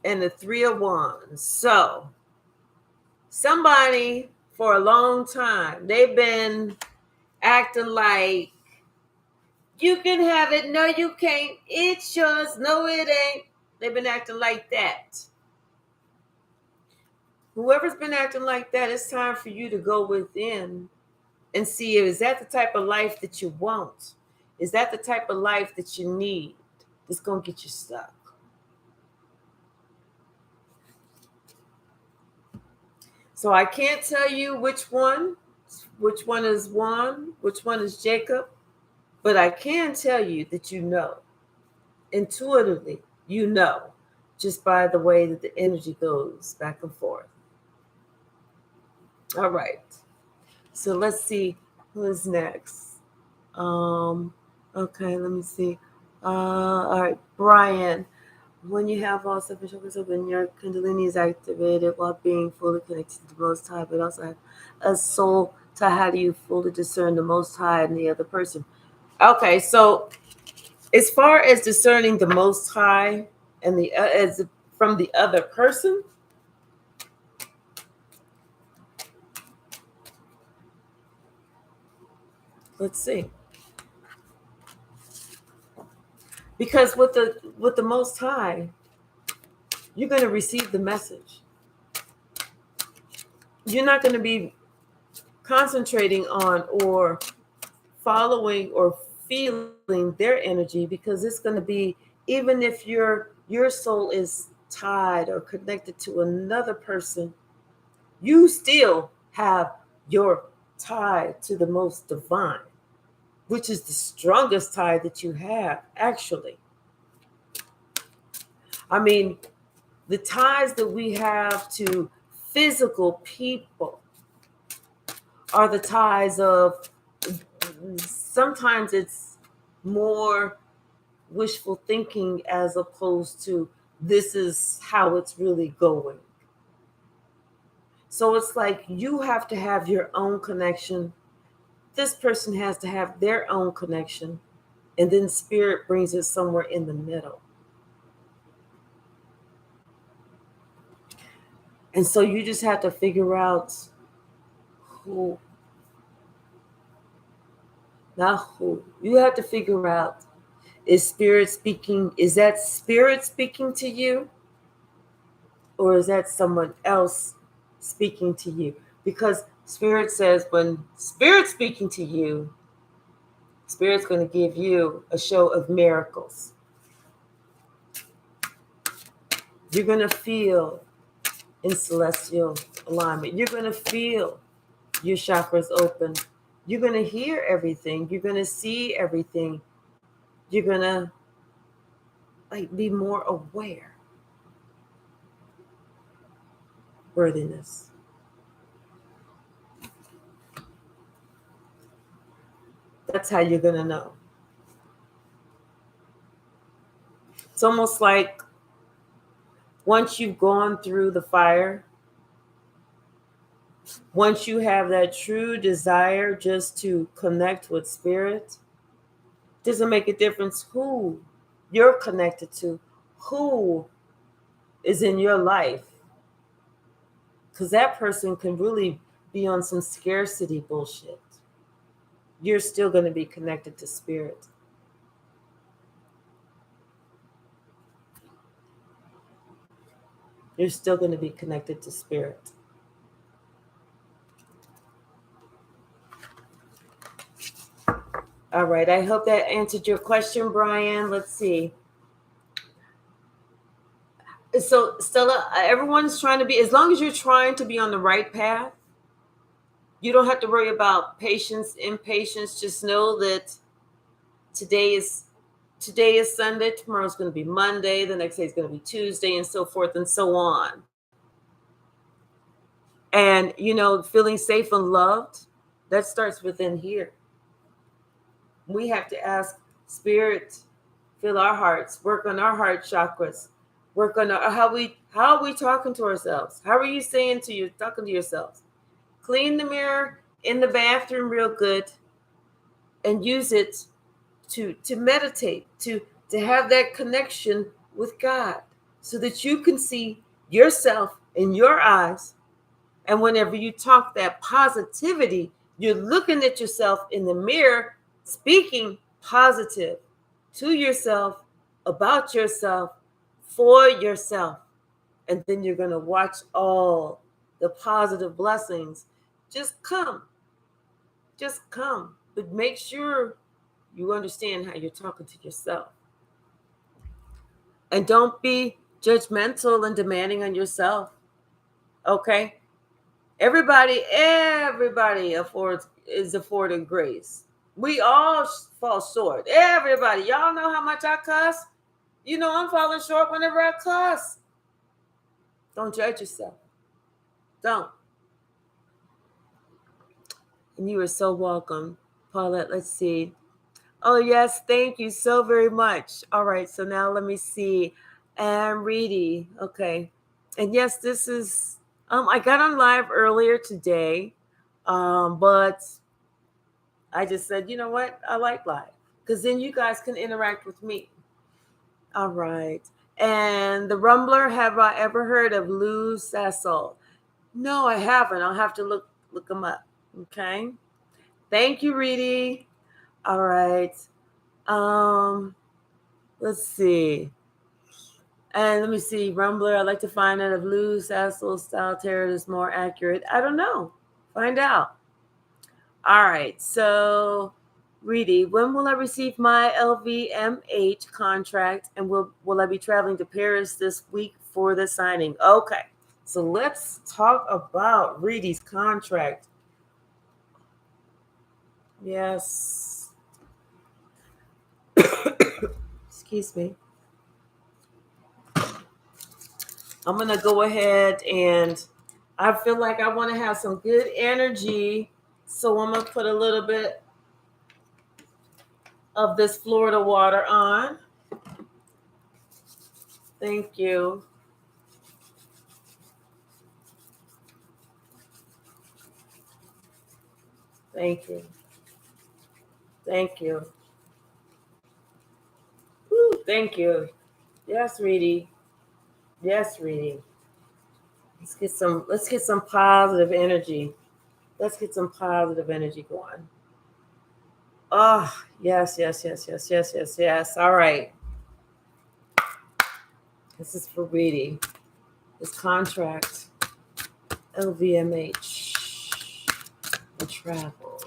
and the Three of Wands. So somebody for a long time, they've been acting like you can have it. No, you can't. It's yours. No, it ain't. They've been acting like that. Whoever's been acting like that, it's time for you to go within and see, is that the type of life that you want? Is that the type of life that you need that's going to get you stuck? So I can't tell you which one is Juan, which one is Jacob, but I can tell you that you know. intuitively, you know, just by the way that the energy goes back and forth. All right. So let's see who's next. Okay, let me see. All right, Brian. When you have all seven chakras open, your Kundalini is activated while being fully connected to the Most High, but also have a soul to how do you fully discern the Most High and the other person. Okay, so as far as discerning the Most High and the as from the other person, let's see. Because with the Most High, you're going to receive the message. You're not going to be concentrating on or following or feeling their energy, because it's going to be, even if your soul is tied or connected to another person, you still have your tie to the most divine, which is the strongest tie that you have, actually. I mean, the ties that we have to physical people are the ties of, sometimes it's more wishful thinking as opposed to this is how it's really going. So it's like you have to have your own connection. This person has to have their own connection. And then spirit brings it somewhere in the middle. And so you just have to figure out who, not who. You have to figure out, is spirit speaking? Is that spirit speaking to you? Or is that someone else speaking to you? Because spirit says when spirit's speaking to you, spirit's going to give you a show of miracles. You're going to feel in celestial alignment. You're going to feel your chakras open. You're going to hear everything. You're going to see everything. You're going to be more aware. Worthiness. That's how you're going to know. It's almost like once you've gone through the fire, once you have that true desire just to connect with spirit, doesn't make a difference who you're connected to, who is in your life. Because that person can really be on some scarcity bullshit. You're still going to be connected to spirit. You're still going to be connected to spirit. All right. I hope that answered your question, Brian. Let's see. So, Stella, everyone's trying to be, as long as you're trying to be on the right path, you don't have to worry about patience, impatience. Just know that today is Sunday, tomorrow's going to be Monday, the next day is going to be Tuesday, and so forth and so on. And, feeling safe and loved, that starts within here. We have to ask spirit, fill our hearts, work on our heart chakras, work on how are we talking to ourselves? How are you talking to yourselves? Clean the mirror in the bathroom real good and use it to meditate, to have that connection with God, so that you can see yourself in your eyes. And whenever you talk that positivity, you're looking at yourself in the mirror, speaking positive to yourself, about yourself, for yourself. And then you're going to watch all the positive blessings just come. Just come. But make sure you understand how you're talking to yourself. And don't be judgmental and demanding on yourself. Okay? Everybody is afforded grace. We all fall short. Everybody. Y'all know how much I cuss? I'm falling short whenever I cuss. Don't judge yourself. Don't. And you are so welcome, Paulette. Let's see. Oh, yes. Thank you so very much. All right. So now let me see. And Reedy. Okay. And yes, this is, I got on live earlier today, but I just said, you know what? I like live because then you guys can interact with me. All right. And the Rumbler, have I ever heard of Lou Cecil? No, I haven't. I'll have to look him up. Okay. Thank you, Reedy. All right. Let's see. And let me see. Rumbler, I'd like to find out if Lou Cecil's style tarot is more accurate. I don't know. Find out. All right. So, Reedy, when will I receive my LVMH contract? And will I be traveling to Paris this week for the signing? Okay. So let's talk about Reedy's contract. Yes. Excuse me. I'm going to go ahead and I feel like I want to have some good energy. So I'm going to put a little bit of this Florida water on. Thank you. Thank you. Thank you. Woo, thank you. Yes, Reedy. Yes, Reedy. Let's get some positive energy. Let's get some positive energy going. Oh, yes, yes, yes, yes, yes, yes, yes. All right. This is for Reedy. This contract, LVMH, and travel.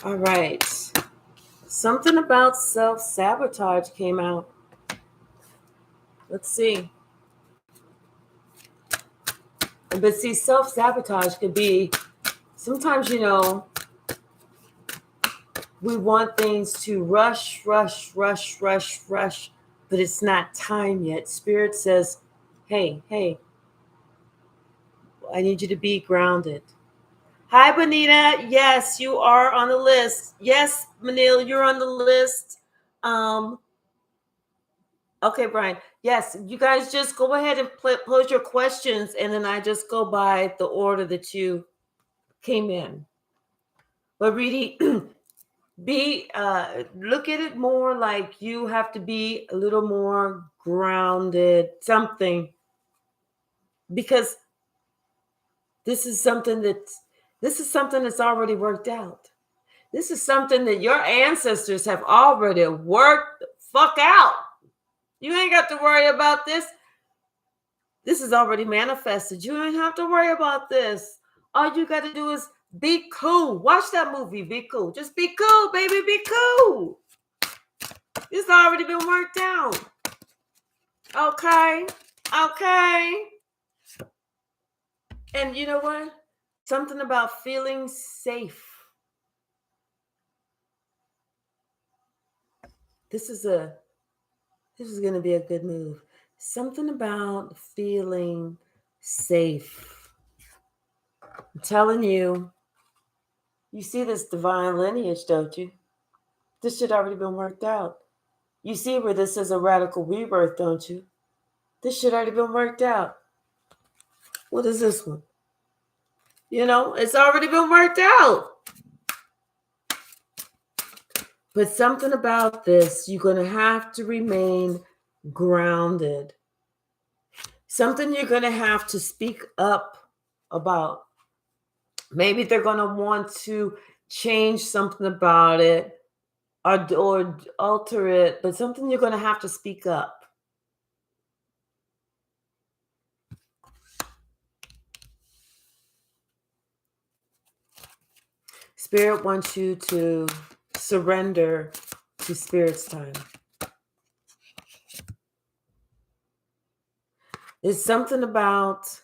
All right. Something about self-sabotage came out. Let's see. But see, self-sabotage could be sometimes, we want things to rush, rush, rush, rush, rush, but it's not time yet. Spirit says, hey, I need you to be grounded. Hi, Bonita. Yes, you are on the list. Yes, Manil, you're on the list. Okay, Brian. Yes, you guys just go ahead and pose your questions, and then I just go by the order that you came in. But really, look at it more like you have to be a little more grounded, something, because this is something that's already worked out. This is something that your ancestors have already worked the fuck out. You ain't got to worry about this. This is already manifested. You ain't have to worry about this. All you got to do is be cool. Watch that movie, Be Cool. Just be cool, baby, be cool. It's already been worked out. Okay. And you know what? Something about feeling safe. This is going to be a good move. Something about feeling safe. I'm telling you, you see this divine lineage, don't you? This should already been worked out. You see where this is a radical rebirth, don't you? This should already been worked out. What is this one? It's already been worked out. But something about this, you're going to have to remain grounded. Something you're going to have to speak up about. Maybe they're going to want to change something about it or alter it, but something you're going to have to speak up. Spirit wants you to surrender to Spirit's time. It's something about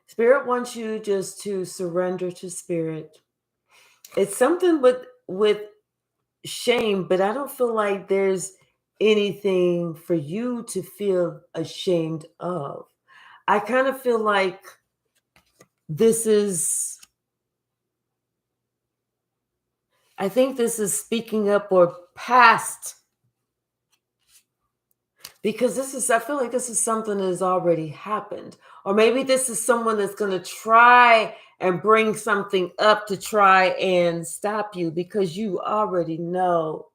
Spirit wants you just to surrender to Spirit. It's something with shame, but I don't feel like there's anything for you to feel ashamed of. I kind of feel like this is, I think this is speaking up or past, because this is, I feel like this is something that has already happened. Or maybe this is someone that's going to try and bring something up to try and stop you, because you already know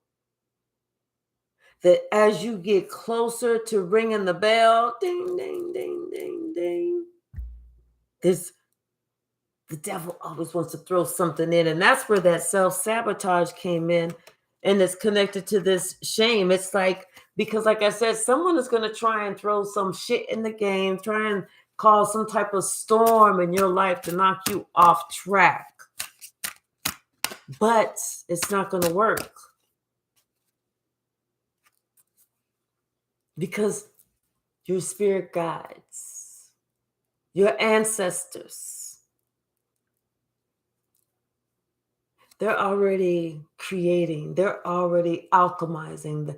that as you get closer to ringing the bell, ding, ding, ding, ding, ding, this, the devil always wants to throw something in. And that's where that self-sabotage came in. And it's connected to this shame. It's like, because like I said, someone is going to try and throw some shit in the game, try and cause some type of storm in your life to knock you off track. But it's not going to work, because your spirit guides, your ancestors, they're already creating, they're already alchemizing,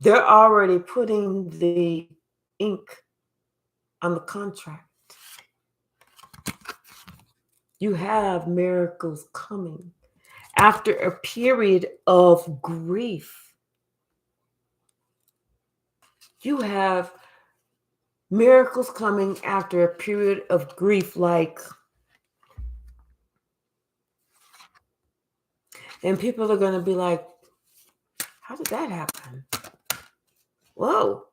they're already putting the ink on the contract. You have miracles coming after a period of grief. You have miracles coming after a period of grief, like, and people are going to be like, how did that happen? Whoa.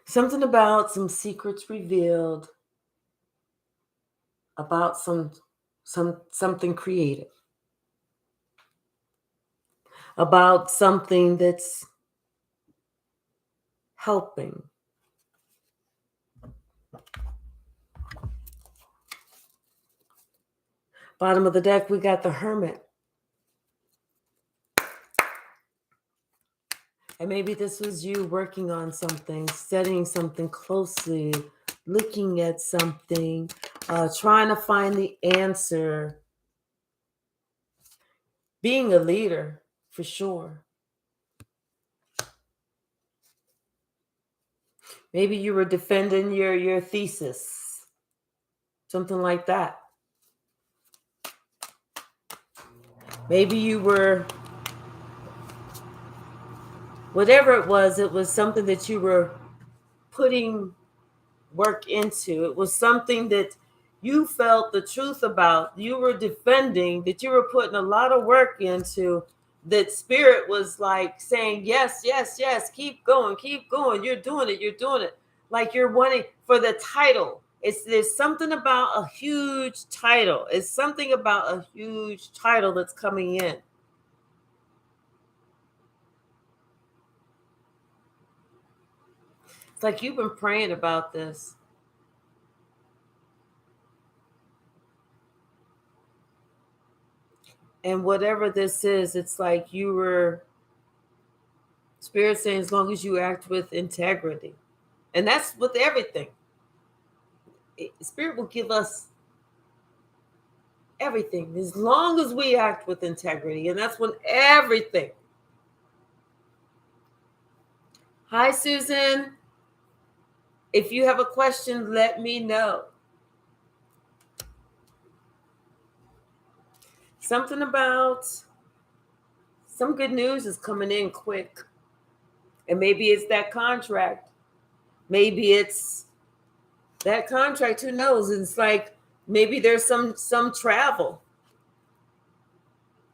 Something about some secrets revealed, about something creative, about something that's helping. Bottom of the deck, we got the Hermit. And maybe this was you working on something, studying something closely, looking at something, trying to find the answer. Being a leader, for sure. Maybe you were defending your thesis, something like that. Maybe you were, whatever it was something that you were putting work into. It was something that you felt the truth about, you were defending, that you were putting a lot of work into, that spirit was like saying, yes, yes, yes, keep going, you're doing it. Like you're wanting for the title. There's something about a huge title. It's something about a huge title that's coming in. It's like you've been praying about this. And whatever this is, it's like you were, Spirit saying, as long as you act with integrity. And that's with everything. Spirit will give us everything as long as we act with integrity. And that's when everything. Hi, Susan. If you have a question, let me know. Something about some good news is coming in quick. And maybe it's that contract. Maybe it's that contract. Who knows? It's like maybe there's some travel.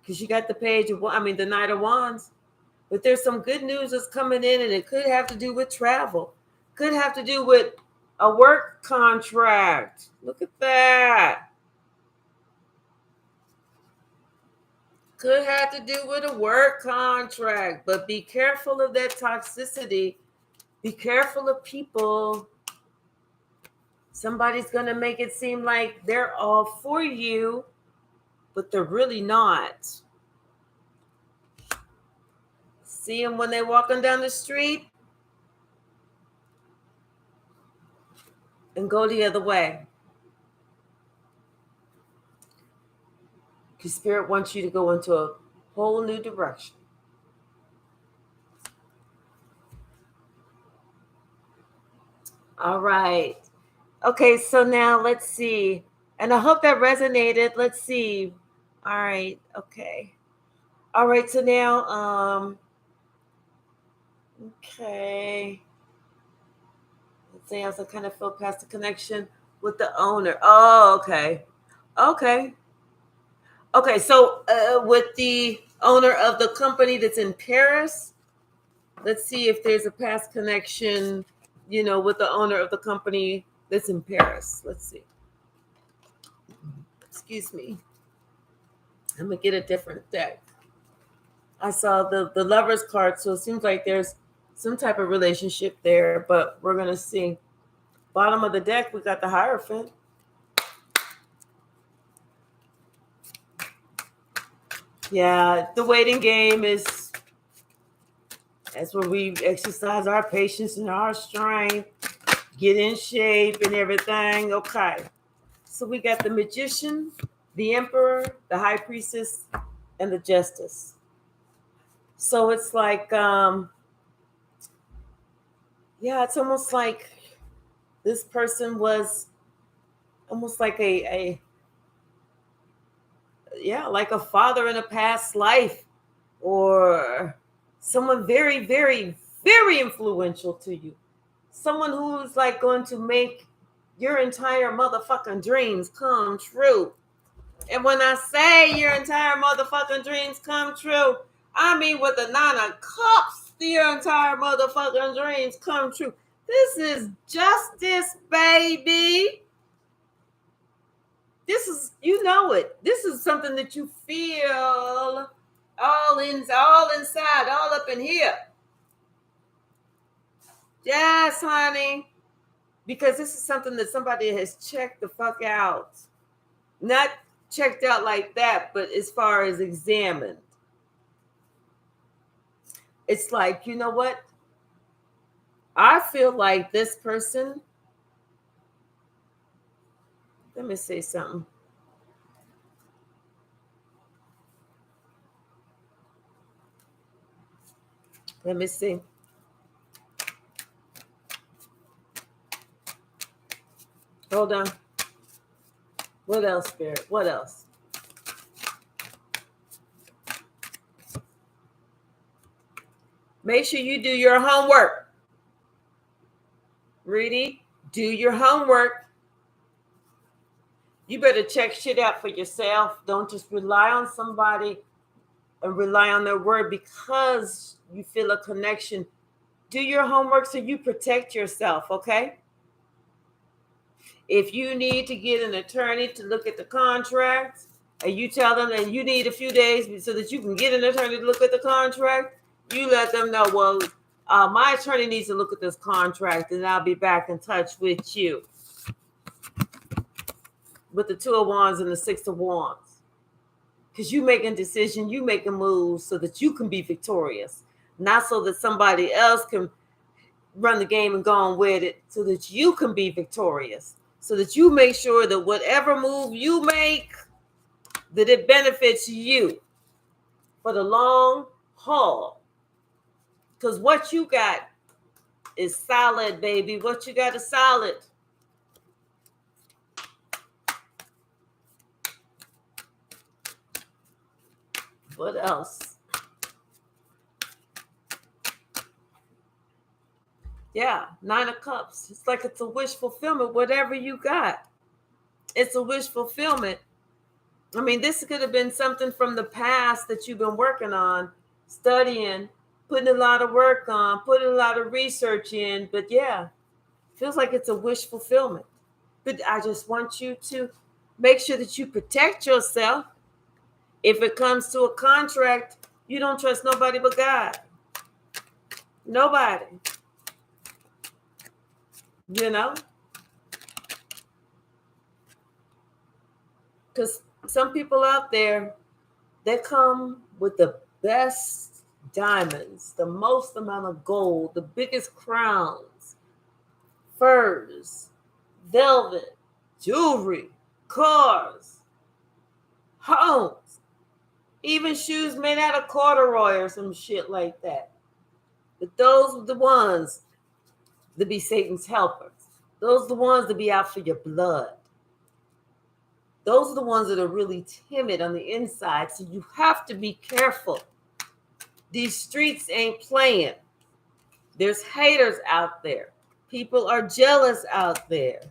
Because you got the the Knight of Wands. But there's some good news that's coming in, and it could have to do with travel. Could have to do with a work contract. Look at that. Could have to do with a work contract. But be careful of that toxicity. Be careful of people. Somebody's going to make it seem like they're all for you, but they're really not. See them when they're walking down the street and go the other way. Because Spirit wants you to go into a whole new direction. All right. Okay, so now let's see. And I hope that resonated. Let's see. All right. Okay. All right. So now, okay. Let's see. I kind of feel past the connection with the owner. Oh, okay. Okay. Okay. So with the owner of the company that's in Paris, let's see if there's a past connection, with the owner of the company that's in Paris. Let's see. Excuse me. I'm going to get a different deck. I saw the Lover's card, so it seems like there's some type of relationship there, but we're going to see. Bottom of the deck, we got the Hierophant. Yeah, the waiting game that's where we exercise our patience and our strength, get in shape and everything. Okay. So we got the Magician, the Emperor, the High Priestess, and the Justice. So it's like, it's almost like this person was almost like like a father in a past life, or someone very, very, very influential to you. Someone who's like going to make your entire motherfucking dreams come true. And when I say your entire motherfucking dreams come true, I mean with the 9 of Cups, your entire motherfucking dreams come true. This is justice, baby. This is, it. This is something that you feel all inside, all up in here. Yes, honey. Because this is something that somebody has checked the fuck out. Not checked out like that, but as far as examined. It's like, you know what? I feel like this person, let me say something. Let me see. Hold on. What else, Spirit? What else? Make sure you do your homework. Reedy, do your homework. You better check shit out for yourself. Don't just rely on somebody and rely on their word because you feel a connection. Do your homework so you protect yourself, okay? If you need to get an attorney to look at the contract, and you tell them that you need a few days so that you can get an attorney to look at the contract, you let them know, well, my attorney needs to look at this contract, and I'll be back in touch with you. With the 2 of Wands and the 6 of Wands. Because you making decisions, you making moves so that you can be victorious. Not so that somebody else can run the game and go on with it, so that you can be victorious. So that you make sure that whatever move you make, that it benefits you for the long haul. Because what you got is solid, baby. What you got is solid. What else? Yeah, 9 of Cups. It's like it's a wish fulfillment. Whatever you got, it's a wish fulfillment. I mean, this could have been something from the past that you've been working on, studying, putting a lot of work on, putting a lot of research in. But yeah, feels like it's a wish fulfillment. But I just want you to make sure that you protect yourself. If it comes to a contract, you don't trust nobody but God. Nobody. You know? Because some people out there, they come with the best diamonds, the most amount of gold, the biggest crowns, furs, velvet, jewelry, cars, homes. Even shoes made out of corduroy or some shit like that. But those are the ones that be Satan's helpers. Those are the ones that be out for your blood. Those are the ones that are really timid on the inside. So you have to be careful. These streets ain't playing. There's haters out there. People are jealous out there.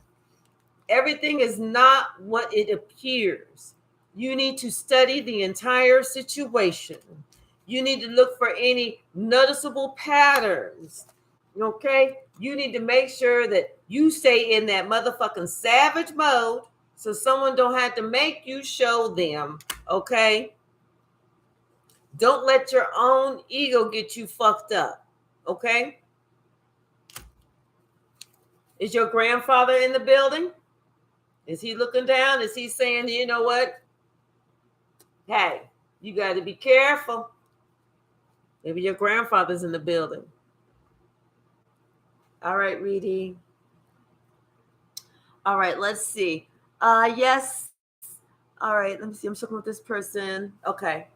Everything is not what it appears. You need to study the entire situation. You need to look for any noticeable patterns. Okay? You need to make sure that you stay in that motherfucking savage mode so someone don't have to make you show them. Okay? Don't let your own ego get you fucked up. Okay? Is your grandfather in the building? Is he looking down? Is he saying, you know what? Hey, you got to be careful. Maybe your grandfather's in the building. All right, Reedy. All right, let's see. Yes. All right, let me see. I'm talking with this person. Okay.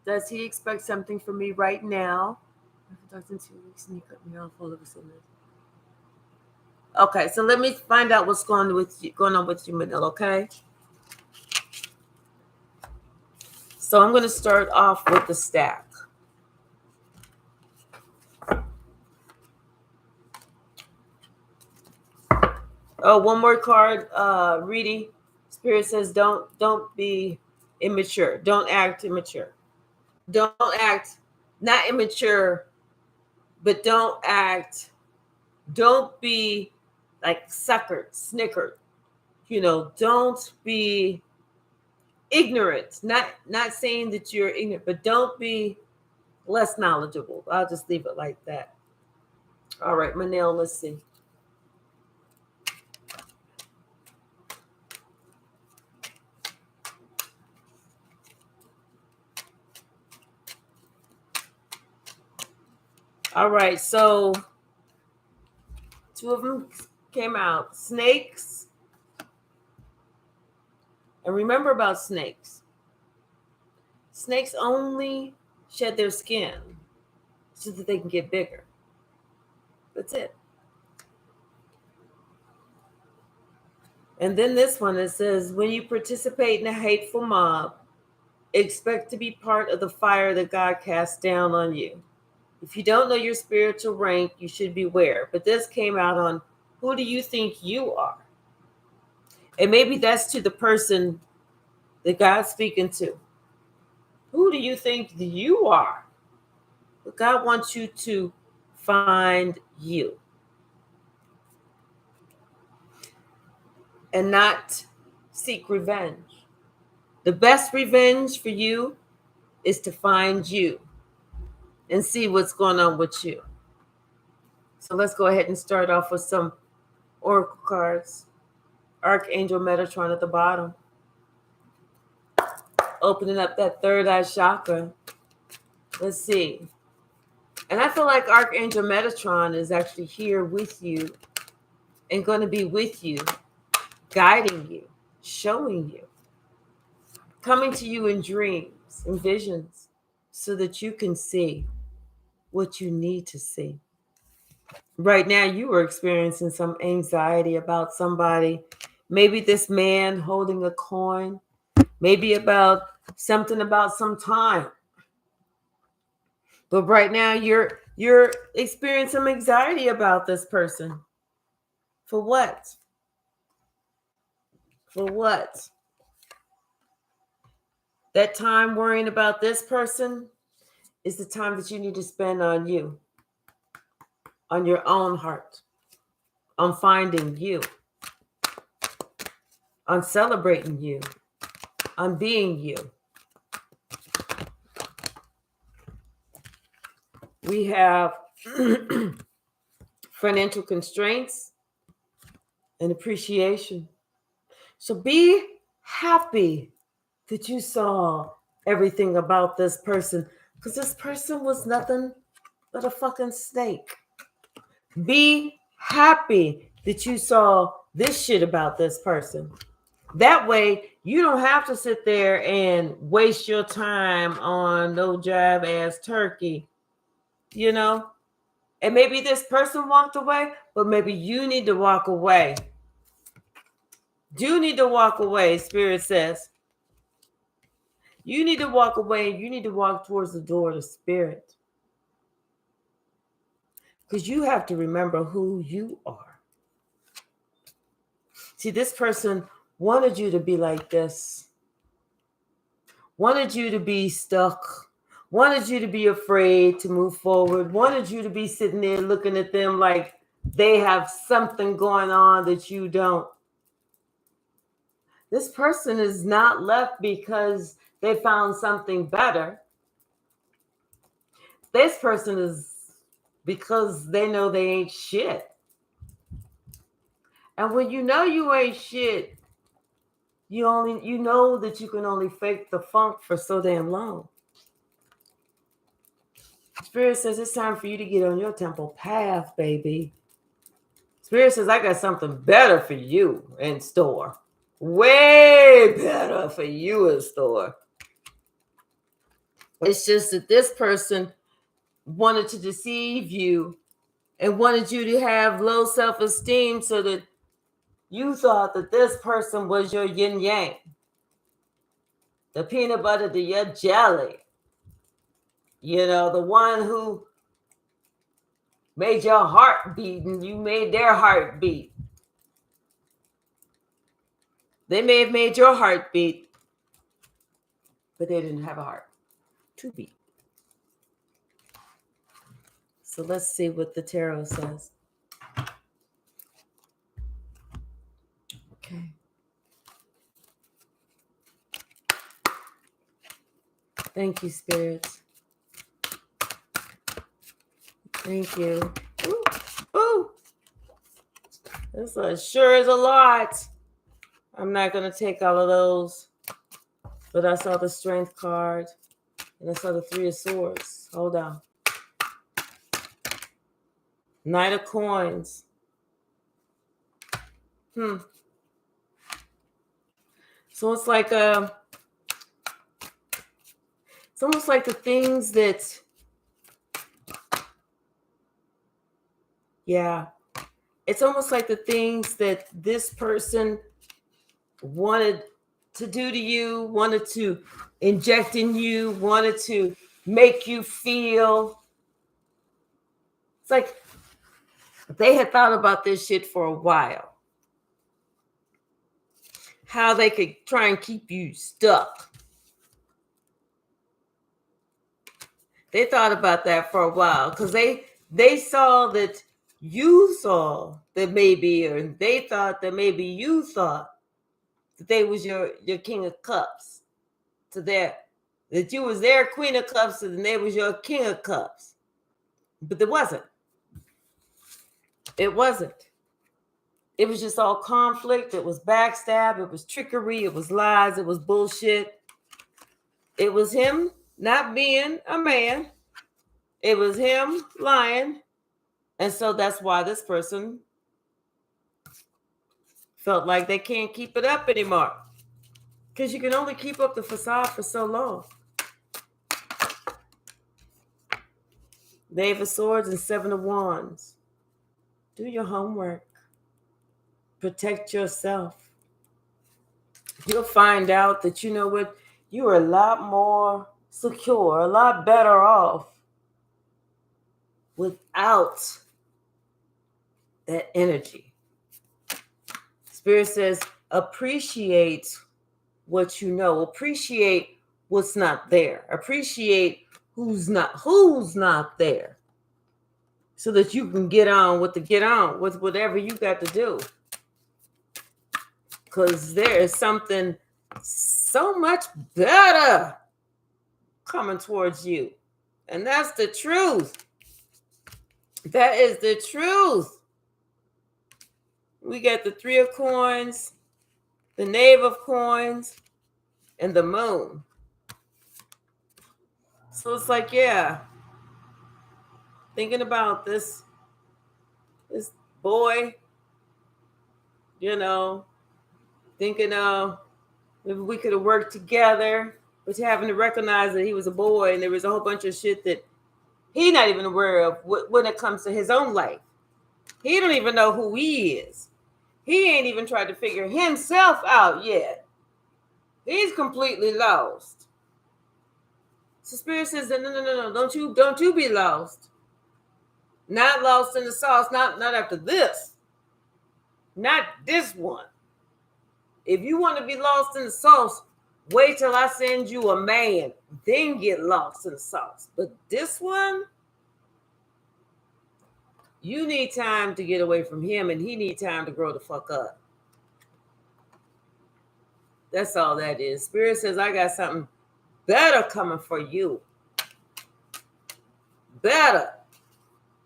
Does he expect something from me right now? I've talked in 2 weeks and he cut me off all of a sudden. Okay, so let me find out what's going on with you, Manila, okay? So I'm going to start off with the stack. Oh, one more card. Reedy. Spirit says don't be immature. Don't act immature. Don't act not immature, but don't be like suckered, snickered. Don't be ignorant. Not saying that you're ignorant, but don't be less knowledgeable. I'll just leave it like that. All right, Manel, let's see. All right, so 2 of them came out. Snakes. And remember about snakes. Snakes only shed their skin so that they can get bigger. That's it. And then this one, it says, when you participate in a hateful mob, expect to be part of the fire that God casts down on you. If you don't know your spiritual rank, you should beware. But this came out on, who do you think you are? And maybe that's to the person that God's speaking to. Who do you think you are? But God wants you to find you. And not seek revenge. The best revenge for you is to find you and see what's going on with you. So let's go ahead and start off with some oracle cards. Archangel Metatron at the bottom. Opening up that third eye chakra. Let's see. And I feel like Archangel Metatron is actually here with you and going to be with you, guiding you, showing you, coming to you in dreams and visions so that you can see what you need to see. Right now, you are experiencing some anxiety about somebody. Maybe this man holding a coin. Maybe about something about some time. But right now, you're experiencing some anxiety about this person. For what? For what? That time worrying about this person is the time that you need to spend on you, on your own heart, on finding you, on celebrating you, on being you. We have financial constraints and appreciation. So be happy that you saw everything about this person, because this person was nothing but a fucking snake. Be happy that you saw this shit about this person. That way, you don't have to sit there and waste your time on no jive ass turkey, you know? And maybe this person walked away, but maybe you need to walk away. You need to walk away, Spirit says. You need to walk away. You need to walk towards the door of the Spirit. Because you have to remember who you are. See, this person wanted you to be like this, wanted you to be stuck, wanted you to be afraid to move forward, wanted you to be sitting there looking at them like they have something going on that you don't. This person is not left because they found something better. This person is because they know they ain't shit. And when you know you ain't shit, you know that you can only fake the funk for so damn long. Spirit says it's time for you to get on your temple path, baby. Spirit says I got something better for you in store. Way better for you in store. It's just that this person wanted to deceive you and wanted you to have low self-esteem so that you thought that this person was your yin yang, the peanut butter to your jelly, the one who made your heart beat and you made their heart beat. They may have made your heart beat, but they didn't have a heart to beat. So let's see what the tarot says. Okay. Thank you, spirits. Thank you. Ooh, ooh. This sure is a lot. I'm not going to take all of those. But I saw the Strength card. And I saw the Three of Swords. Hold on. Knight of Coins. So it's like it's almost like the things that, it's almost like the things that this person wanted to do to you, wanted to inject in you, wanted to make you feel. It's like they had thought about this shit for a while. How they could try and keep you stuck. They thought about that for a while because they saw that you saw that maybe, or they thought that maybe you thought that they was your King of Cups. To that you was their Queen of Cups and they was your King of Cups. But it wasn't. It wasn't. It was just all conflict. It was backstab. It was trickery. It was lies. It was bullshit. It was him not being a man. It was him lying. And so that's why this person felt like they can't keep it up anymore. Because you can only keep up the facade for so long. Knave of Swords and Seven of Wands. Do your homework. Protect yourself. You'll find out that, you know what, you are a lot more secure, a lot better off without that energy. Spirit says, appreciate what you know. Appreciate what's not there. Appreciate who's not there. So that you can get on with whatever you got to do. Because there is something so much better coming towards you. And that's the truth. That is the truth. We got the Three of Coins, the Knave of Coins, and the Moon. So it's like, thinking about this boy, thinking, maybe we could have worked together, but having to recognize that he was a boy and there was a whole bunch of shit that he's not even aware of when it comes to his own life. He don't even know who he is. He ain't even tried to figure himself out yet. He's completely lost. So Spirit says, no, don't you be lost. Not lost in the sauce, not after this. Not this one. If you want to be lost in the sauce, wait till I send you a man, then get lost in the sauce. But this one, you need time to get away from him, and he need time to grow the fuck up. That's all that is. Spirit says, I got something better coming for you. Better.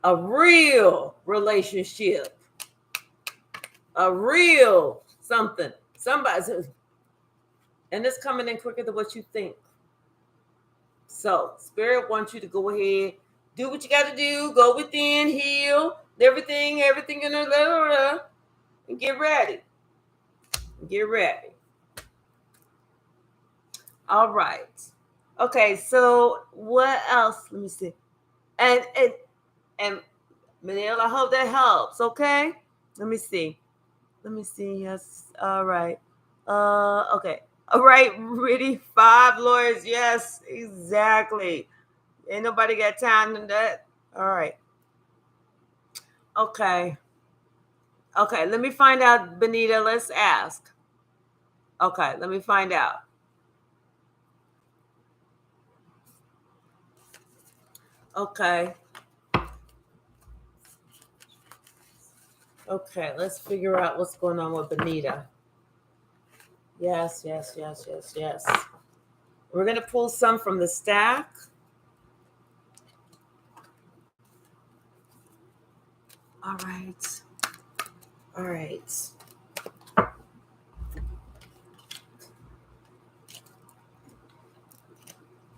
A real relationship. A real something. Somebody says, and it's coming in quicker than what you think. So, Spirit wants you to go ahead, do what you got to do, go within, heal, everything in the and get ready. Get ready. All right. Okay, so what else? Let me see. And Manil, I hope that helps. Okay. Let me see. Yes. All right. Okay. All right. Ready? 5 lawyers. Yes, exactly. Ain't nobody got time to that. All right. Okay. Okay. Let me find out, Benita. Let's ask. Okay. Let me find out. Okay. Okay. Let's figure out what's going on with Benita. Yes. We're going to pull some from the stack. All right.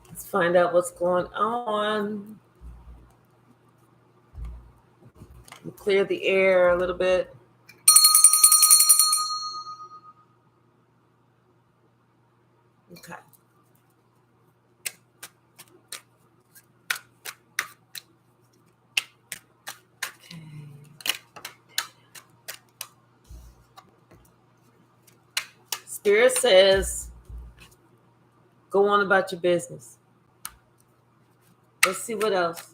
Let's find out what's going on. Clear the air a little bit. Okay. Spirit says, go on about your business. Let's see what else.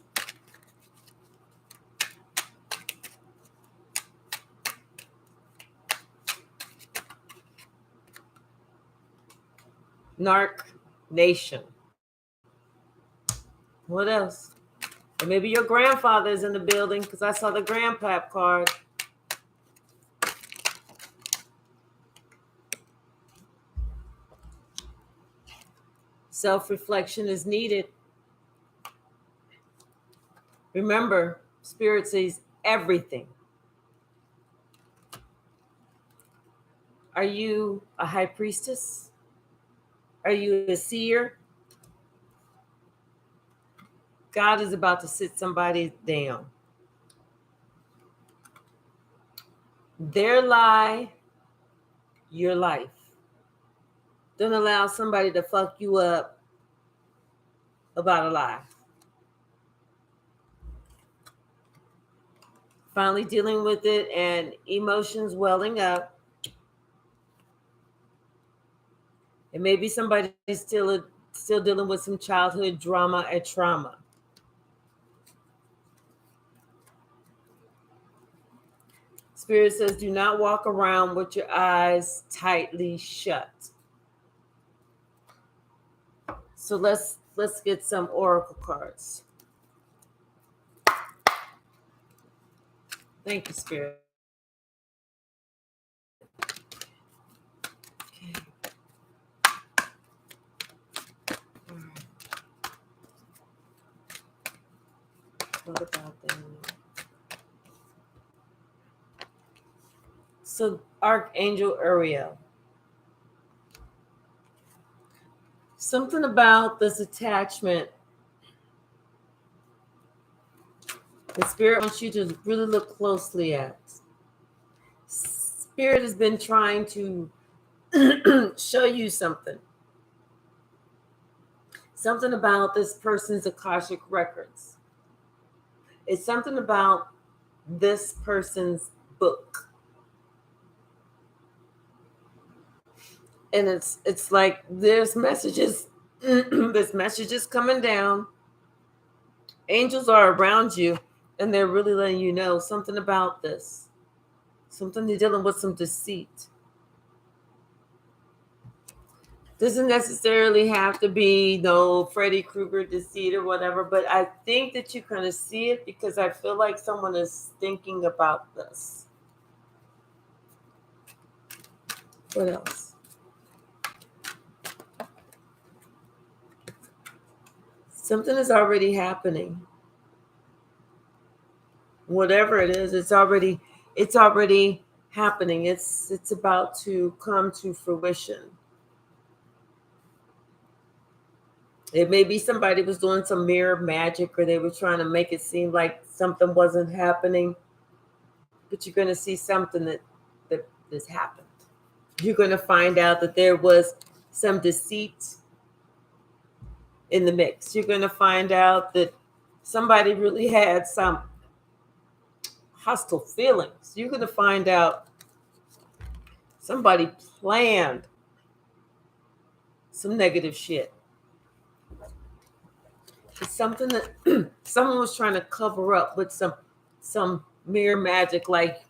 Narc Nation. What else? Or maybe your grandfather is in the building because I saw the grandpap card. Self-reflection is needed. Remember, Spirit sees everything. Are you a high priestess? Are you a seer? God is about to sit somebody down. Their lie, your life. Don't allow somebody to fuck you up about a lie. Finally dealing with it and emotions welling up. And maybe somebody's still dealing with some childhood drama and trauma. Spirit says, do not walk around with your eyes tightly shut. So let's get some oracle cards. Thank you, Spirit. Okay. All right. What about them? So Archangel Uriel. Something about this attachment. The Spirit wants you to really look closely at. Spirit has been trying to show you something. Something about this person's Akashic records. It's something about this person's book. And it's like there's messages there's messages coming down. Angels are around you, and they're really letting you know something about this. Something you're dealing with, some deceit. Doesn't necessarily have to be no Freddy Krueger deceit or whatever, but I think that you kind of see it because I feel like someone is thinking about this. What else? Something is already happening. Whatever it is, it's already happening. It's about to come to fruition. It may be somebody was doing some mirror magic, or they were trying to make it seem like something wasn't happening, but you're going to see something that has happened. You're going to find out that there was some deceit in the mix. You're going to find out that somebody really had some hostile feelings. You're going to find out somebody planned some negative shit. It's something that someone was trying to cover up with some mirror magic, like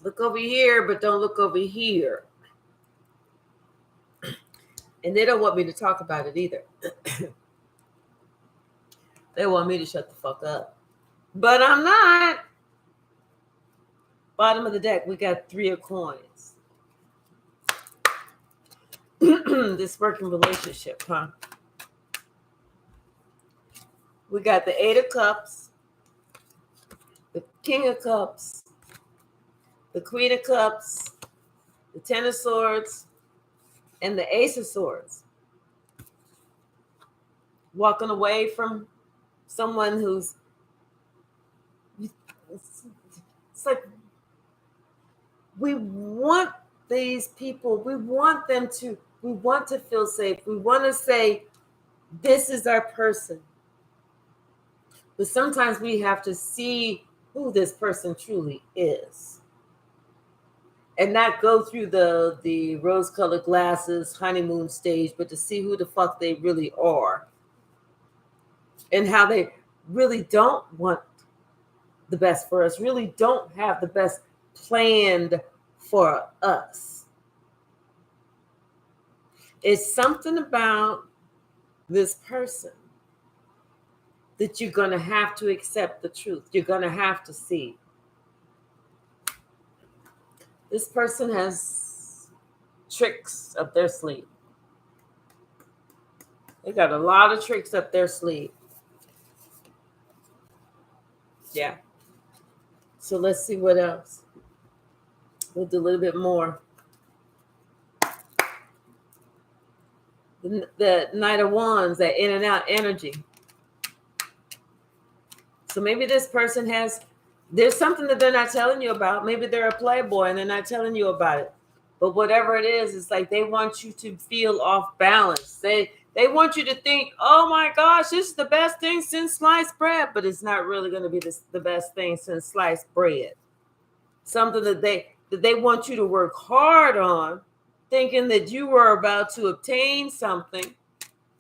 look over here, but don't look over here. And they don't want me to talk about it either. They want me to shut the fuck up. But I'm not. Bottom of the deck, we got 3 of coins. This working relationship, huh? We got the 8 of Cups, the King of Cups, the Queen of Cups, the 10 of Swords, and the Ace of Swords. Walking away from someone who's, it's like, we want these people, we want to feel safe. We want to say, this is our person. But sometimes we have to see who this person truly is. And not go through the rose-colored glasses, honeymoon stage, but to see who the fuck they really are. And how they really don't want the best for us, really don't have the best planned for us. It's something about this person that you're going to have to accept the truth. You're going to have to see. This person has tricks up their sleeve. They got a lot of tricks up their sleeve. Yeah. So let's see what else. We'll do a little bit more. The Knight of Wands, that in and out energy. So maybe this person there's something that they're not telling you about. Maybe they're a playboy and they're not telling you about it. But whatever it is, it's like they want you to feel off balance. They want you to think, oh my gosh, this is the best thing since sliced bread. But it's not really going to be the best thing since sliced bread. Something that they want you to work hard on, thinking that you were about to obtain something,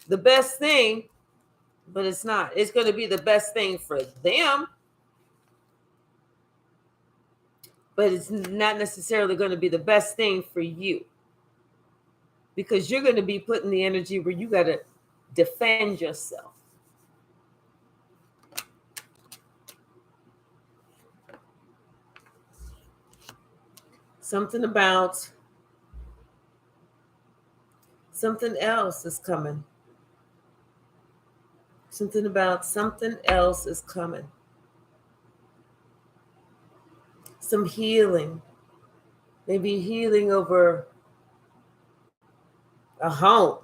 the best thing, but it's not. It's going to be the best thing for them, but it's not necessarily going to be the best thing for you, because you're going to be putting the energy where you got to defend yourself. Something about something else is coming. Something about something else is coming. Some healing. Maybe healing over a home.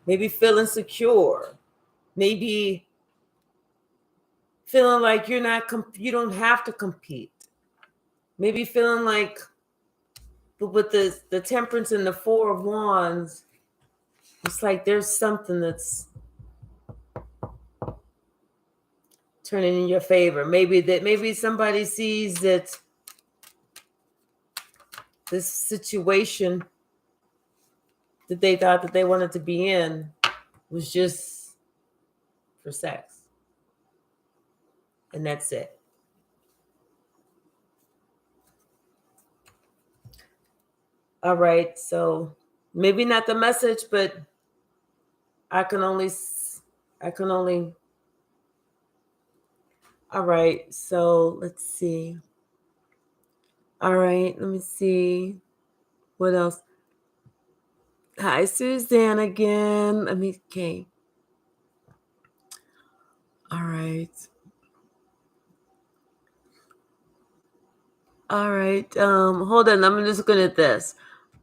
Maybe feeling secure. Maybe feeling like you don't have to compete. Maybe feeling like But with the Temperance and the Four of Wands, it's like there's something that's turning in your favor. Maybe somebody sees that this situation that they thought that they wanted to be in was just for sex. And that's it. All right, so maybe not the message, but I can only. All right, so let's see. All right, let me see. What else? Hi, Suzanne again. Okay. All right. All right. Hold on. I'm just looking at this.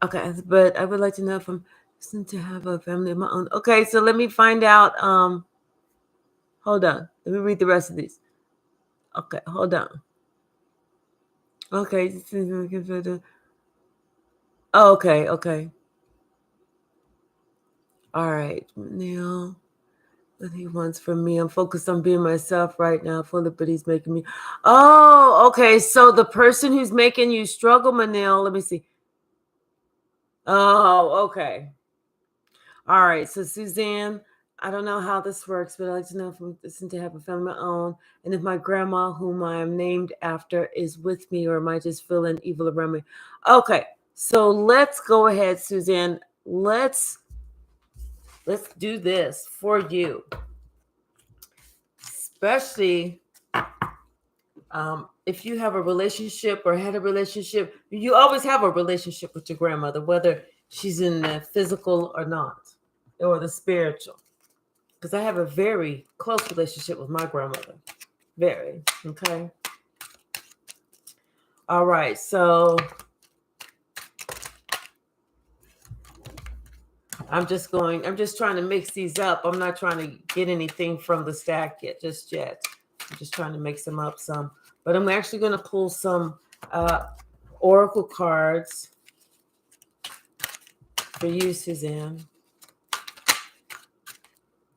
Okay, but I would like to know if I'm listening to have a family of my own. Okay, so let me find out. Hold on. Let me read the rest of these. Okay, hold on. Okay. Oh, okay. All right. Neil, what he wants from me. I'm focused on being myself right now. But he's making me. Oh, okay. So the person who's making you struggle, Manil, let me see. Oh, okay. All right. So Suzanne, I don't know how this works, but I'd like to know if I'm listening to have a family of my own, and if my grandma, whom I am named after, is with me, or am I just feeling evil around me? Okay. So let's go ahead, Suzanne. Let's do this for you, especially if you have a relationship or had a relationship. You always have a relationship with your grandmother, whether she's in the physical or not, or the spiritual. Because I have a very close relationship with my grandmother. Very. Okay. All right. So I'm just trying to mix these up. I'm not trying to get anything from the stack yet. I'm just trying to mix them up some. But I'm actually going to pull some oracle cards for you, Suzanne.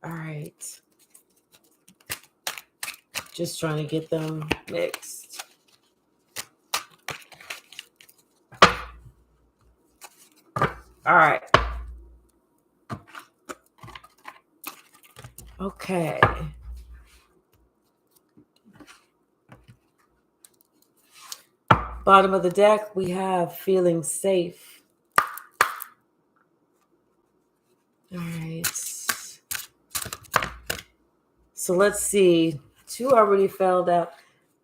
All right. Just trying to get them mixed. All right. Okay. Bottom of the deck, we have feeling safe. All right. So let's see. 2 already fell out.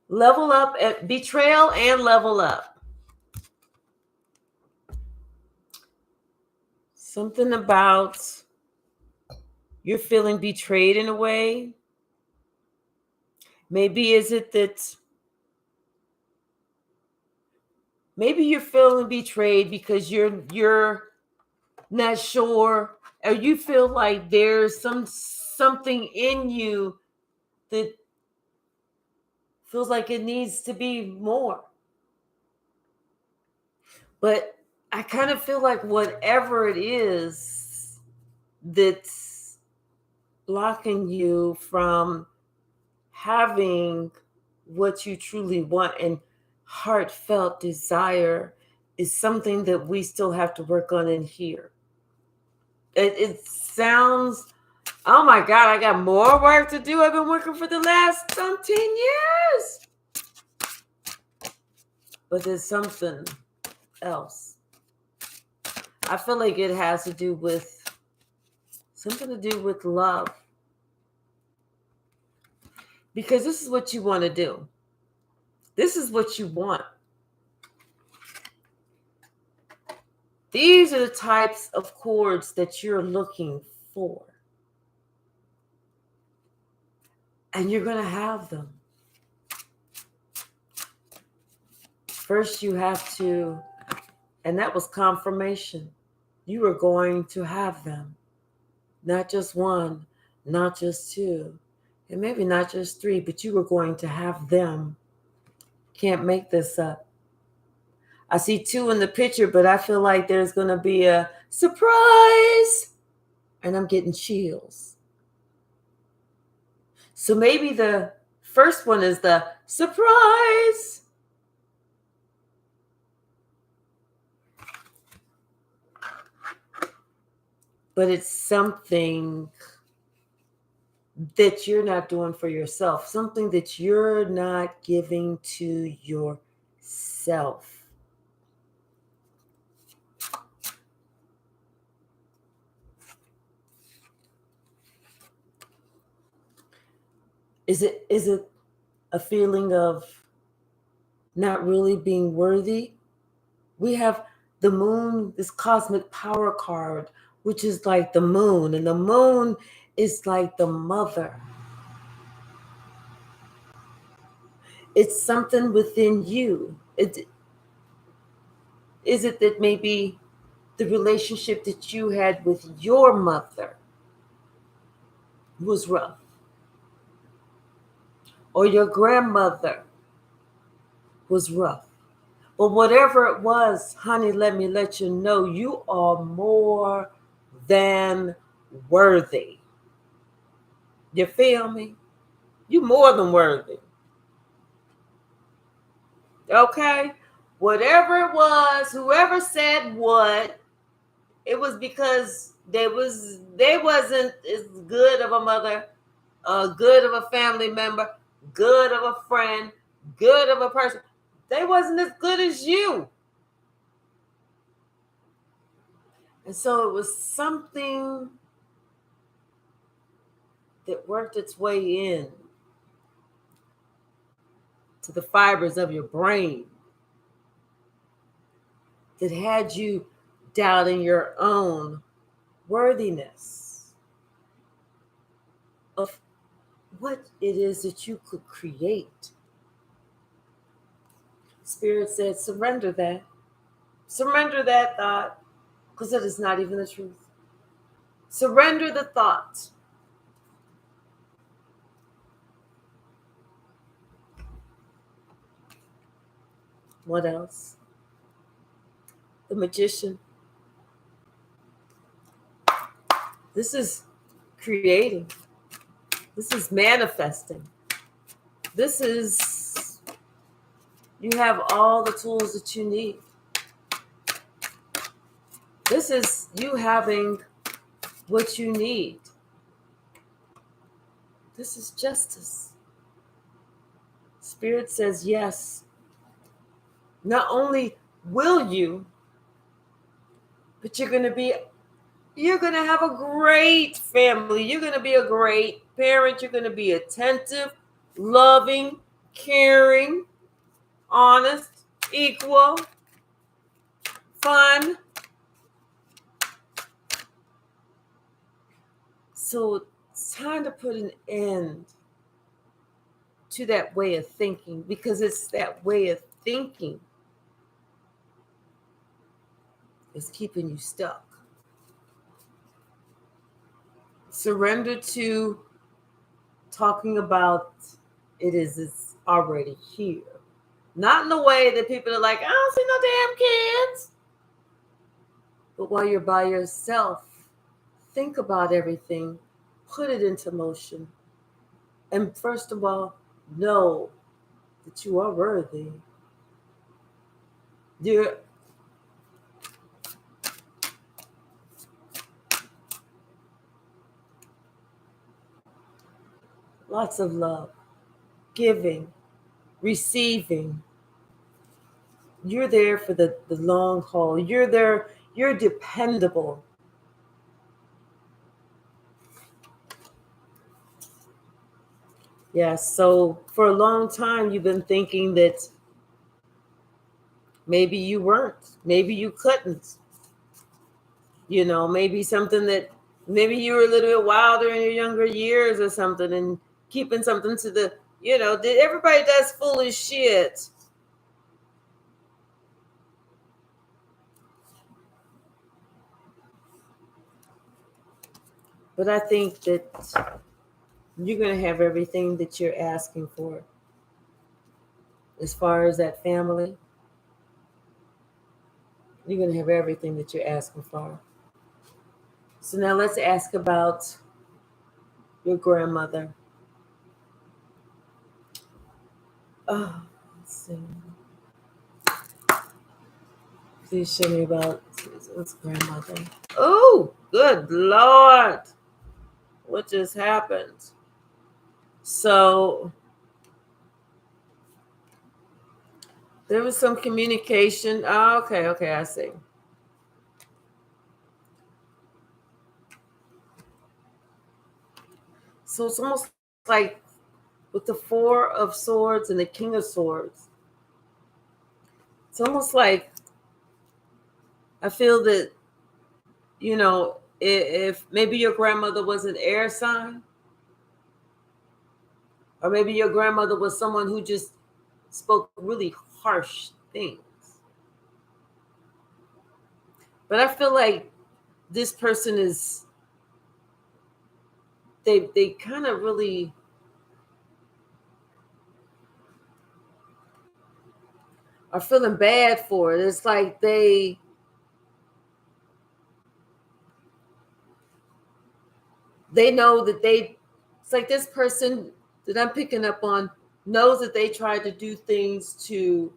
Level up at betrayal and level up. Something about you're feeling betrayed in a way. Maybe is it that maybe you're feeling betrayed because you're not sure, or you feel like there's something in you that feels like it needs to be more. But I kind of feel like whatever it is that's blocking you from having what you truly want and heartfelt desire is something that we still have to work on in here. It sounds, oh my God, I got more work to do. I've been working for the last 10 years. But there's something else. I feel like it has to do with something to do with love. Because this is what you want to do. This is what you want. These are the types of chords that you're looking for. And you're going to have them. First, you have to, and that was confirmation. You are going to have them. Not just one, not just two, and maybe not just three, but you are going to have them. Can't make this up. I see 2 in the picture, but I feel like there's going to be a surprise. And I'm getting chills. So maybe the first one is the surprise. But it's something that you're not doing for yourself, something that you're not giving to yourself. Is it a feeling of not really being worthy? We have the moon, this cosmic power card, which is like the moon, and the moon is like the mother. It's something within you. Is it that maybe the relationship that you had with your mother was rough? Or your grandmother was rough? But whatever it was, honey, let me let you know you are more than worthy. You feel me? You more than worthy. Okay? Whatever it was, whoever said what, it was because they wasn't as good of a mother, good of a family member, good of a friend, good of a person. They wasn't as good as you. And so it was something that worked its way in to the fibers of your brain that had you doubting your own worthiness of what it is that you could create. Spirit said, surrender that. Surrender that thought, because it is not even the truth. Surrender the thought. What else? The magician. This is creating. This is manifesting. This is, you have all the tools that you need. This is you having what you need. This is justice. Spirit says yes. Not only will you, but you're going to have a great family. You're going to be a great parent. You're going to be attentive, loving, caring, honest, equal, fun. So it's time to put an end to that way of thinking, because it's that way of thinking is keeping you stuck. Surrender to talking about it's already here. Not in the way that people are like, I don't see no damn kids. But while you're by yourself, think about everything, put it into motion. And first of all, know that you are worthy. You're lots of love, giving, receiving. You're there for the long haul. You're there, you're dependable. Yeah, so for a long time, you've been thinking that maybe you weren't, maybe you couldn't. Maybe something that maybe you were a little bit wilder in your younger years or something, and keeping something to that everybody does foolish shit. But I think that you're going to have everything that you're asking for as far as that family, You're going to have everything that you're asking for. So now let's ask about your grandmother. Oh, let's see. Please show me about Susan's grandmother. Oh, good Lord. What just happened? So there was some communication. Oh, okay, I see. So it's almost like with the Four of Swords and the King of Swords. It's almost like I feel that, if maybe your grandmother was an air sign, or maybe your grandmother was someone who just spoke really harsh things. But I feel like this person they kind of really are feeling bad for it. It's like they know that it's like this person that I'm picking up on knows that they tried to do things to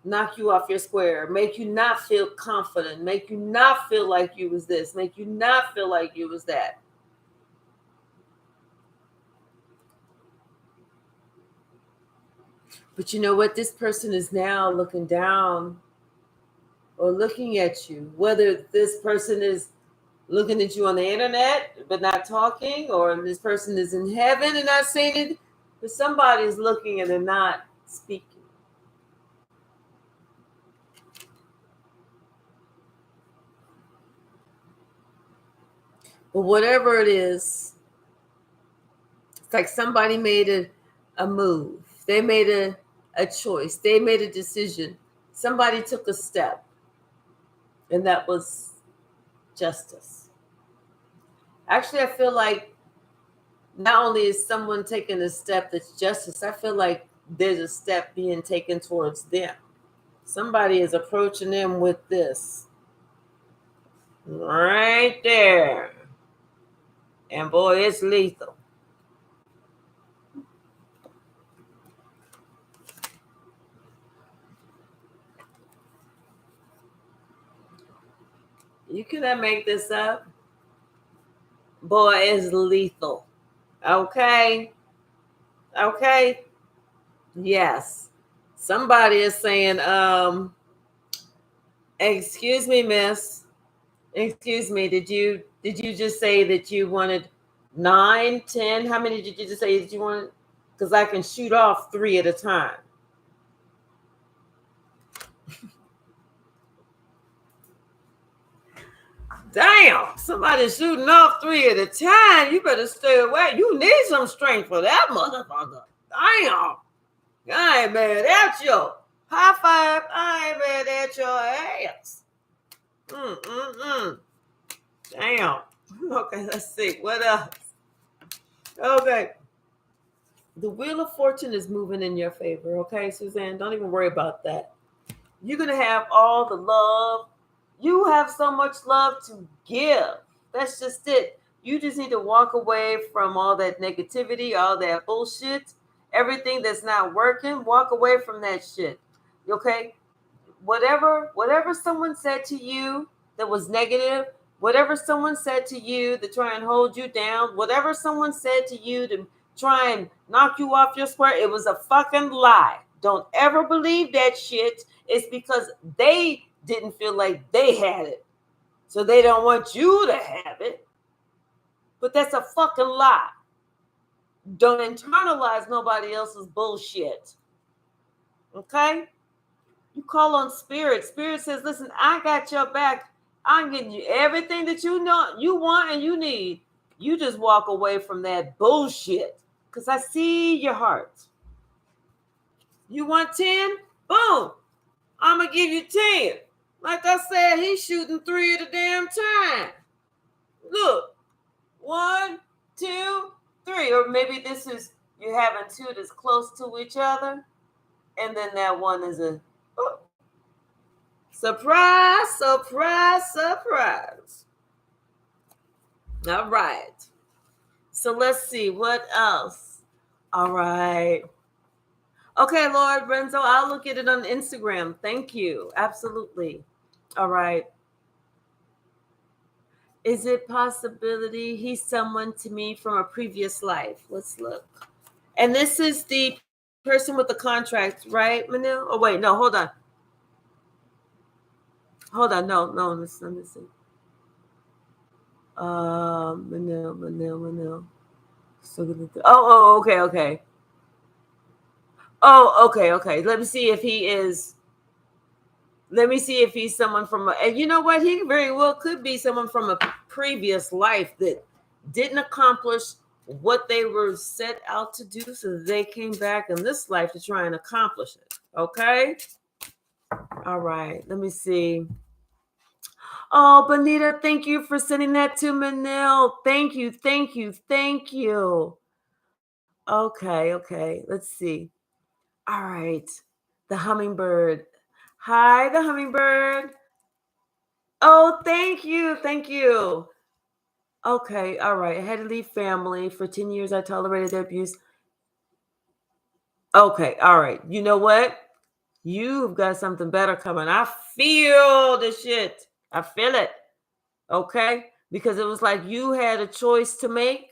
knock you off your square, make you not feel confident, make you not feel like you was this, make you not feel like you was that. But you know what? This person is now looking down or looking at you, whether this person is looking at you on the internet but not talking, or this person is in heaven and not saying it, but somebody is looking and they're not speaking. But whatever it is, it's like somebody made a move. They made a choice. They made a decision. Somebody took a step, and that was justice. Actually, I feel like not only is someone taking a step that's justice, I feel like there's a step being taken towards them. Somebody is approaching them with this right there. And boy, it's lethal. You cannot make this up. Boy, it's lethal. Okay. Okay. Yes. Somebody is saying, excuse me, miss. Excuse me, did you just say that you wanted 9, 10? How many did you just say that you wanted? Because I can shoot off 3 at a time. Damn, somebody's shooting off 3 at a time. You better stay away. You need some strength for that motherfucker. Damn. I ain't mad at you. High five. I ain't mad at your ass. Mm. Damn. Okay, let's see. What else? Okay. The Wheel of Fortune is moving in your favor. Okay, Suzanne? Don't even worry about that. You're going to have all the love. You have so much love to give. That's just it. You just need to walk away from all that negativity, all that bullshit, everything that's not working. Walk away from that shit. Okay? Whatever someone said to you that was negative, whatever someone said to you to try and hold you down, whatever someone said to you to try and knock you off your square, it was a fucking lie. Don't ever believe that shit. It's because they didn't feel like they had it. So they don't want you to have it. But that's a fucking lie. Don't internalize nobody else's bullshit. Okay? You call on spirit. Spirit says, listen, I got your back. I'm getting you everything that you know you want and you need. You just walk away from that bullshit. Because I see your heart. You want 10? Boom. I'm going to give you 10. Like I said, he's shooting 3 at a damn time. Look. 1, 2, 3. Or maybe this is you're having 2 that's close to each other. And then that one is a... Oh. Surprise, surprise, surprise. All right. So let's see what else. All right. Okay, Lord Renzo, I'll look at it on Instagram. Thank you. Absolutely. All right. Is it possibility he's someone to me from a previous life? Let's look. And this is the person with the contract, right, Manil? Oh, wait, no, hold on. Hold on, no, let me see. Manil. Okay. Okay. Let me see if he is. Let me see if he's someone from and you know what? He very well could be someone from a previous life that didn't accomplish what they were set out to do. So they came back in this life to try and accomplish it. Okay. All right. Let me see. Oh, Bonita, thank you for sending that to Manil. Thank you. Okay. Let's see. All right. The hummingbird. Hi, the hummingbird. Oh, thank you. Okay, all right. I had to leave family. For 10 years, I tolerated their abuse. Okay, all right. You know what? You've got something better coming. I feel the shit. I feel it. Okay? Because it was like you had a choice to make,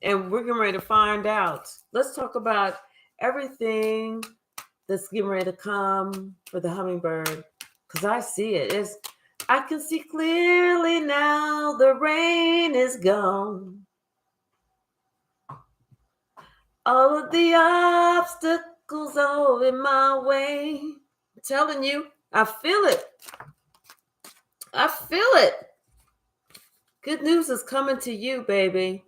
and we're getting ready to find out. Let's talk about everything that's getting ready to come for the hummingbird. Because I see it. I can see clearly now the rain is gone. All of the obstacles are in my way. I'm telling you, I feel it. Good news is coming to you, baby.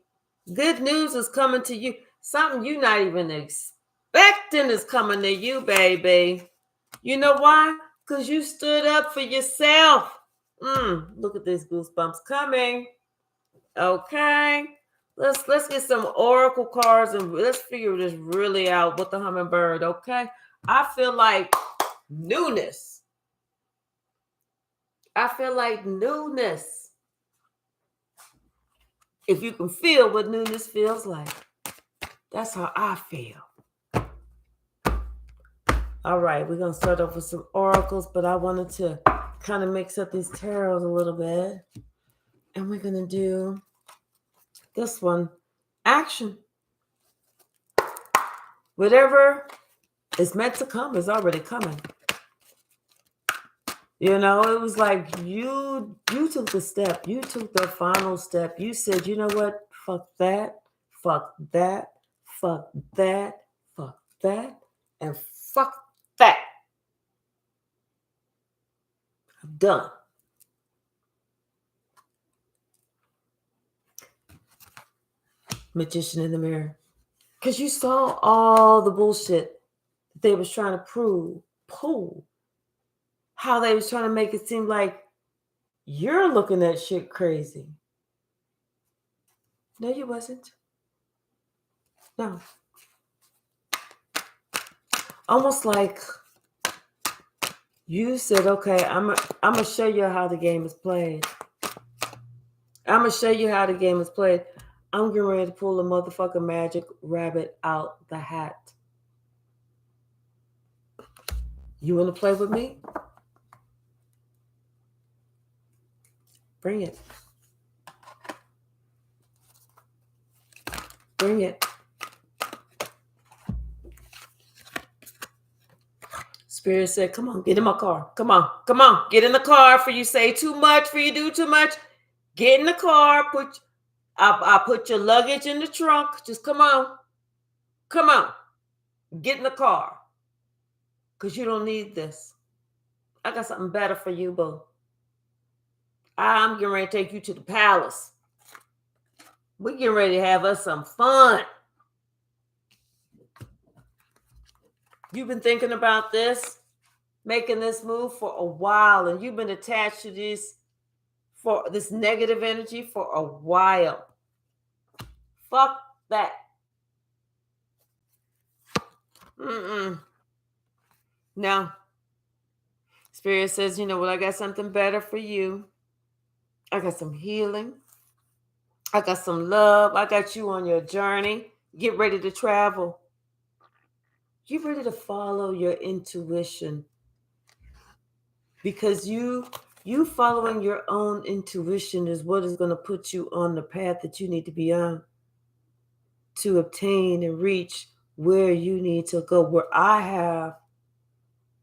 Good news is coming to you. Something you're not even expecting is coming to you, baby. You know why? Because you stood up for yourself. Look at these goosebumps coming. Okay. Let's get some oracle cards and let's figure this really out with the hummingbird. Okay. I feel like newness. If you can feel what newness feels like, that's how I feel. All right, we're gonna start off with some oracles, but I wanted to kind of mix up these tarots a little bit, and we're gonna do this one. Action. Whatever is meant to come is already coming. You know, it was like you took the step. You took the final step. You said, you know what? Fuck that. Fuck that. Fuck that. Fuck that. And fuck that. I'm done. Magician in the mirror. Because you saw all the bullshit that they was trying to pull. How they was trying to make it seem like you're looking at shit crazy. No, you wasn't. No. Almost like you said, okay, I'm gonna show you how the game is played. I'm getting ready to pull a motherfucking magic rabbit out the hat. You want to play with me? Bring it. Spirit said, come on, get in my car. Come on, get in the car. For you say too much, for you do too much. Get in the car. I put your luggage in the trunk. Just come on. Get in the car. Because you don't need this. I got something better for you, boo. I'm getting ready to take you to the palace. We're getting ready to have us some fun. You've been thinking about this, making this move for a while, and you've been attached to this for this negative energy for a while. Fuck that. Now, Spirit says, you know what, I got something better for you. I got some healing. I got some love. I got you on your journey. Get ready to travel. Get ready to follow your intuition. Because you following your own intuition is what is going to put you on the path that you need to be on to obtain and reach where you need to go, where I have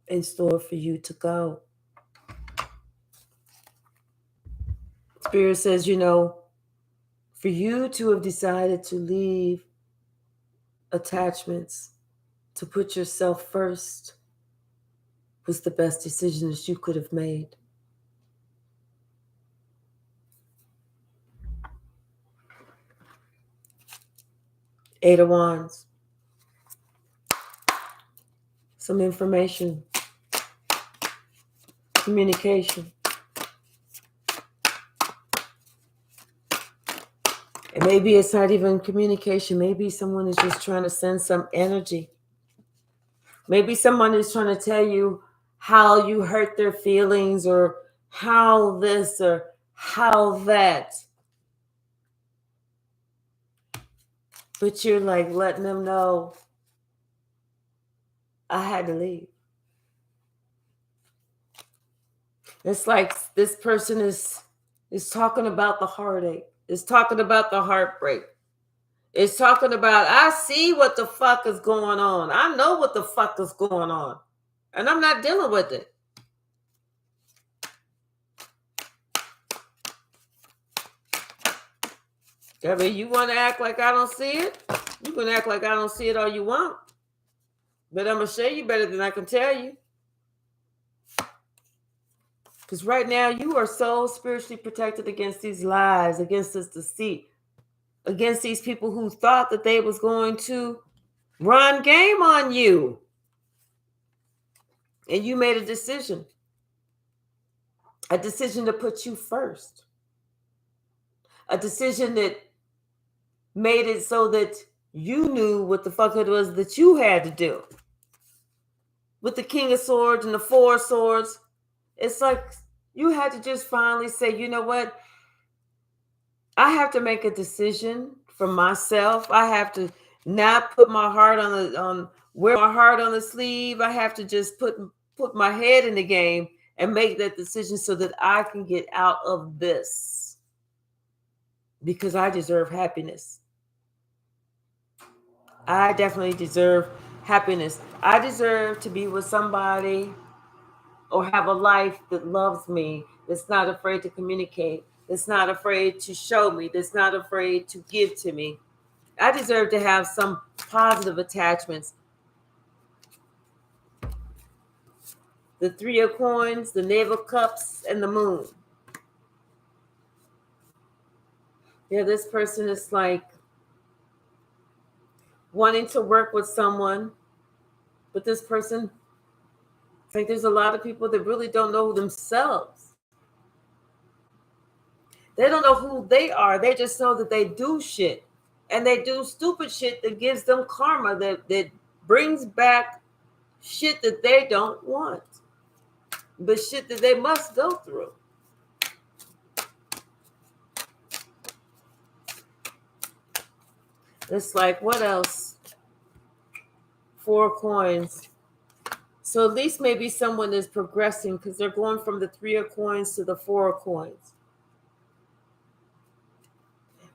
in store for you to go. Spirit says, you know, for you to have decided to leave attachments, to put yourself first, was the best decision that you could have made. Eight of Wands. Some information. Communication. And maybe it's not even communication. Maybe someone is just trying to send some energy. Maybe someone is trying to tell you how you hurt their feelings, or how this or how that. But you're like letting them know, I had to leave. It's like this person is talking about the heartache. Is talking about the heartbreak. It's talking about, I see what the fuck is going on. I know what the fuck is going on. And I'm not dealing with it. I mean, you want to act like I don't see it? You can act like I don't see it all you want. But I'm going to show you better than I can tell you. Because right now, you are so spiritually protected against these lies, against this deceit, against these people who thought that they was going to run game on you. And you made a decision to put you first, a decision that made it so that you knew what the fuck it was that you had to do. With the King of Swords and the Four of Swords, it's like you had to just finally say, you know what? I have to make a decision for myself. I have to not put my heart wear my heart on the sleeve. I have to just put my head in the game and make that decision so that I can get out of this. Because I deserve happiness. I definitely deserve happiness. I deserve to be with somebody or have a life that loves me, that's not afraid to communicate, that's not afraid to show me, that's not afraid to give to me. I deserve to have some positive attachments. The Three of Coins, the Knave of Cups, and the Moon. Yeah, this person is like wanting to work with someone, but this person, I think there's a lot of people that really don't know themselves. They don't know who they are. They just know that they do shit. And they do stupid shit that gives them karma, that brings back shit that they don't want, but shit that they must go through. It's like, what else? Four Coins. So at least maybe someone is progressing because they're going from the Three of Coins to the Four of Coins.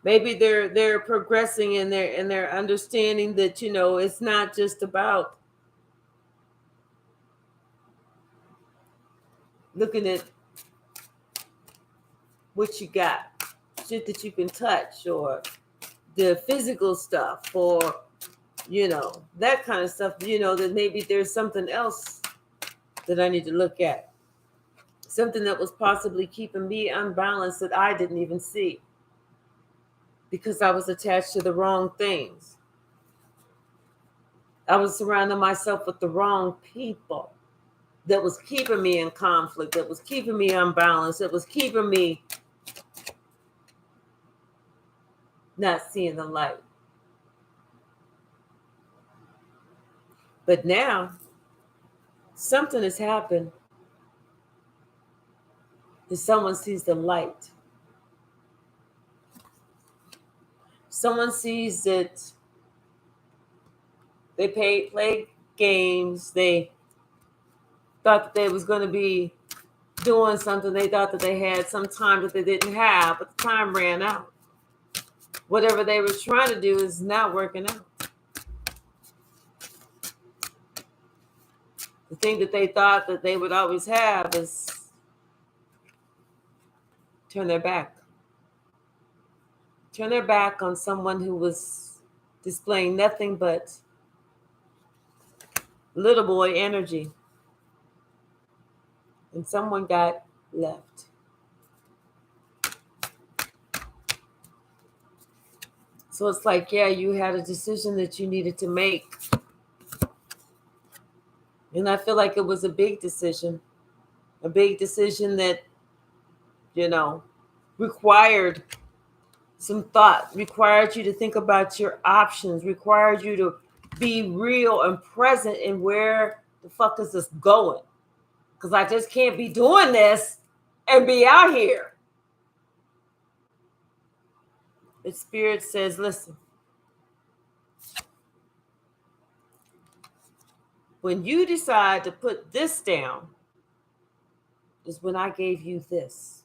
Maybe they're progressing in their understanding that, you know, it's not just about looking at what you got, shit that you can touch, or the physical stuff, or, you know, that kind of stuff, you know, that maybe there's something else that I need to look at. Something that was possibly keeping me unbalanced that I didn't even see because I was attached to the wrong things. I was surrounding myself with the wrong people that was keeping me in conflict, that was keeping me unbalanced, that was keeping me not seeing the light. But now, something has happened If someone sees the light, someone sees that they played games, they thought that they was going to be doing something, they thought that they had some time that they didn't have, but the time ran out. Whatever they were trying to do is not working out. The thing that they thought that they would always have is turn their back. Turn their back on someone who was displaying nothing but little boy energy. And someone got left. So it's like, yeah, you had a decision that you needed to make. And I feel like it was a big decision that, required some thought, required you to think about your options, required you to be real and present in where the fuck is this going? Because I just can't be doing this and be out here. The spirit says, listen, when you decide to put this down is when I gave you this.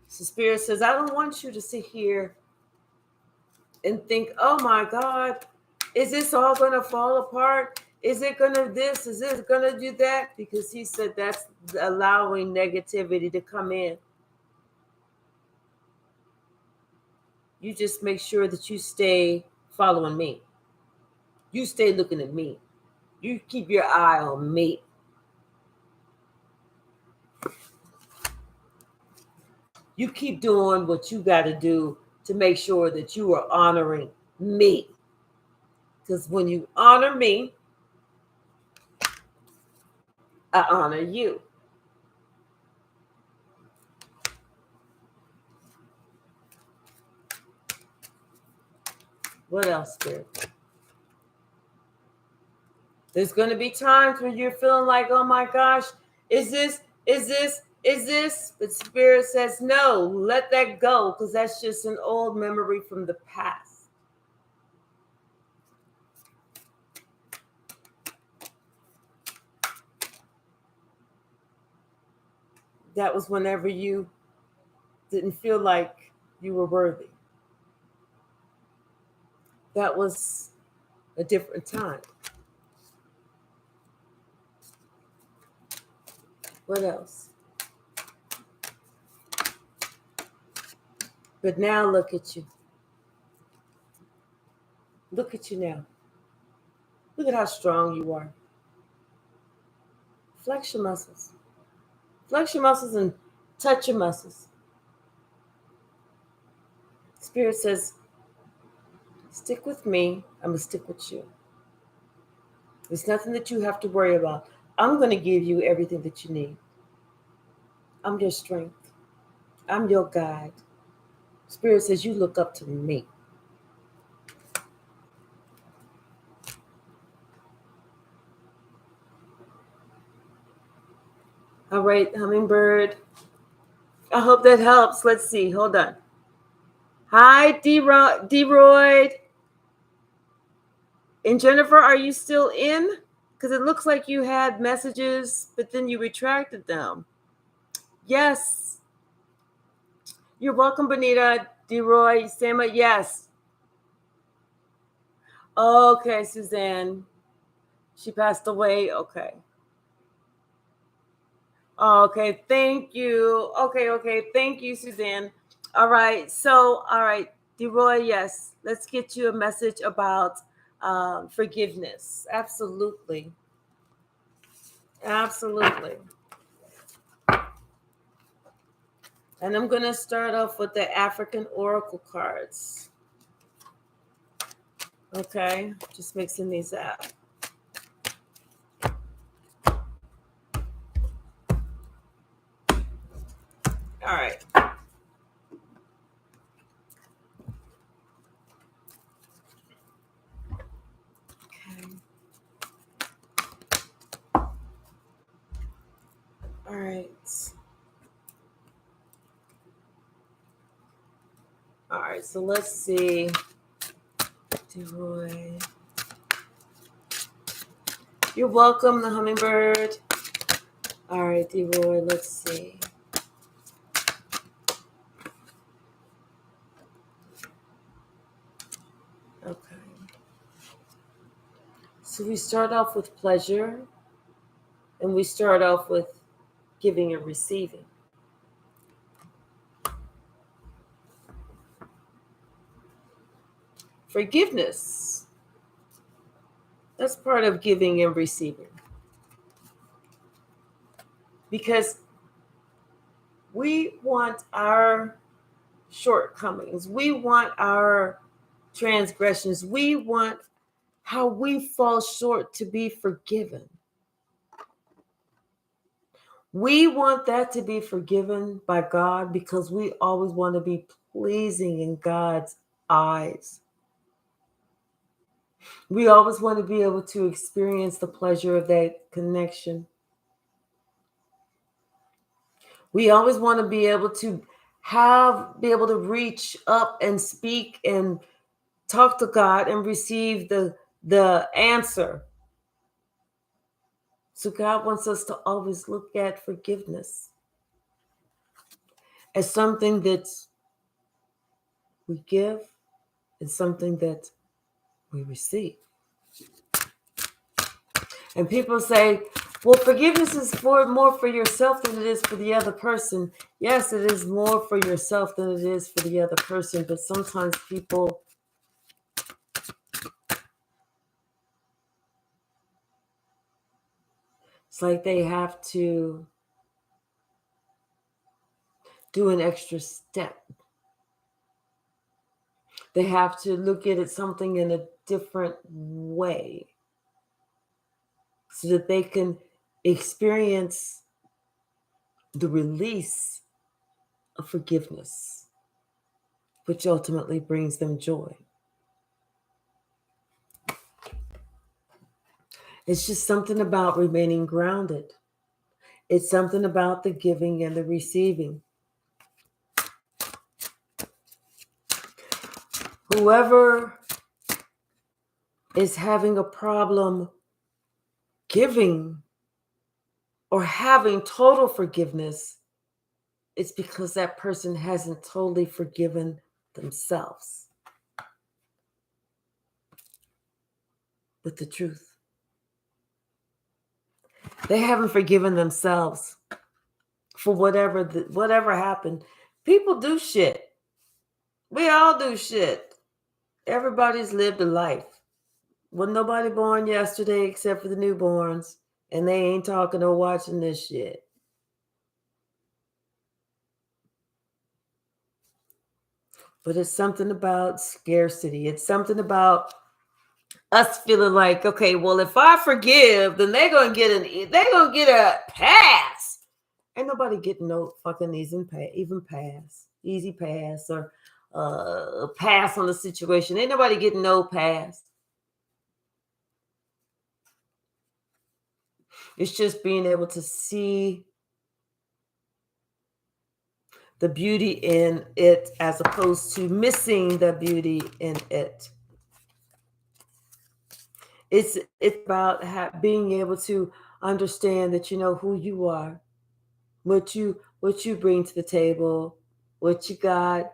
So Spirit says, I don't want you to sit here and think, oh my God, is this all going to fall apart? Is it going to this? Is it going to do that? Because he said that's allowing negativity to come in. You just make sure that you stay following me. You stay looking at me. You keep your eye on me. You keep doing what you got to do to make sure that you are honoring me. Because when you honor me, I honor you. What else, Spirit? There's going to be times when you're feeling like, oh my gosh, is this? But Spirit says, no, let that go, because that's just an old memory from the past. That was whenever you didn't feel like you were worthy. That was a different time. What else? But now look at you. Look at you now. Look at how strong you are. Flex your muscles. Flex your muscles and touch your muscles. Spirit says, stick with me. I'm going to stick with you. There's nothing that you have to worry about. I'm going to give you everything that you need. I'm your strength. I'm your guide. Spirit says you look up to me. All right, Hummingbird. I hope that helps. Let's see. Hold on. Hi, D-Royd. And Jennifer, are you still in? Because it looks like you had messages, but then you retracted them. Yes. You're welcome, Bonita. D-Roy, Sama, yes. Okay, Suzanne. She passed away. Okay. Okay, thank you. Okay. Thank you, Suzanne. All right. So, all right, DeRoy, yes. Let's get you a message about forgiveness. Absolutely. Absolutely. And I'm going to start off with the African Oracle cards. Okay, just mixing these out. All right. Okay. All right. right, so let's see. DeRoy. You're welcome, the hummingbird. All right, DeRoy, let's see. Okay. So we start off with pleasure, and we start off with giving and receiving. Forgiveness. That's part of giving and receiving. Because we want our shortcomings, we want our transgressions, we want how we fall short to be forgiven. We want that to be forgiven by God because we always want to be pleasing in God's eyes. We always want to be able to experience the pleasure of that connection. We always want to be able to reach up and speak and talk to God and receive the answer. So God wants us to always look at forgiveness as something that we give and something that we receive. And people say, well, forgiveness is more for yourself than it is for the other person. Yes, it is more for yourself than it is for the other person. But sometimes people it's like they have to do an extra step. They have to look at it something in a different way so that they can experience the release of forgiveness, which ultimately brings them joy. It's just something about remaining grounded. It's something about the giving and the receiving. Whoever is having a problem giving or having total forgiveness, it's because that person hasn't totally forgiven themselves with the truth. They haven't forgiven themselves for whatever happened. People do shit. We all do shit. Everybody's lived a life. Wasn't nobody born yesterday except for the newborns, and they ain't talking or watching this shit. But it's something about scarcity. It's something about us feeling like, okay, well, if I forgive, then they're gonna get a pass. Ain't nobody getting no fucking even pass, easy pass, or pass on the situation. Ain't nobody getting no pass. It's just being able to see the beauty in it as opposed to missing the beauty in it. It's about being able to understand that you know who you are, what you bring to the table, what you got,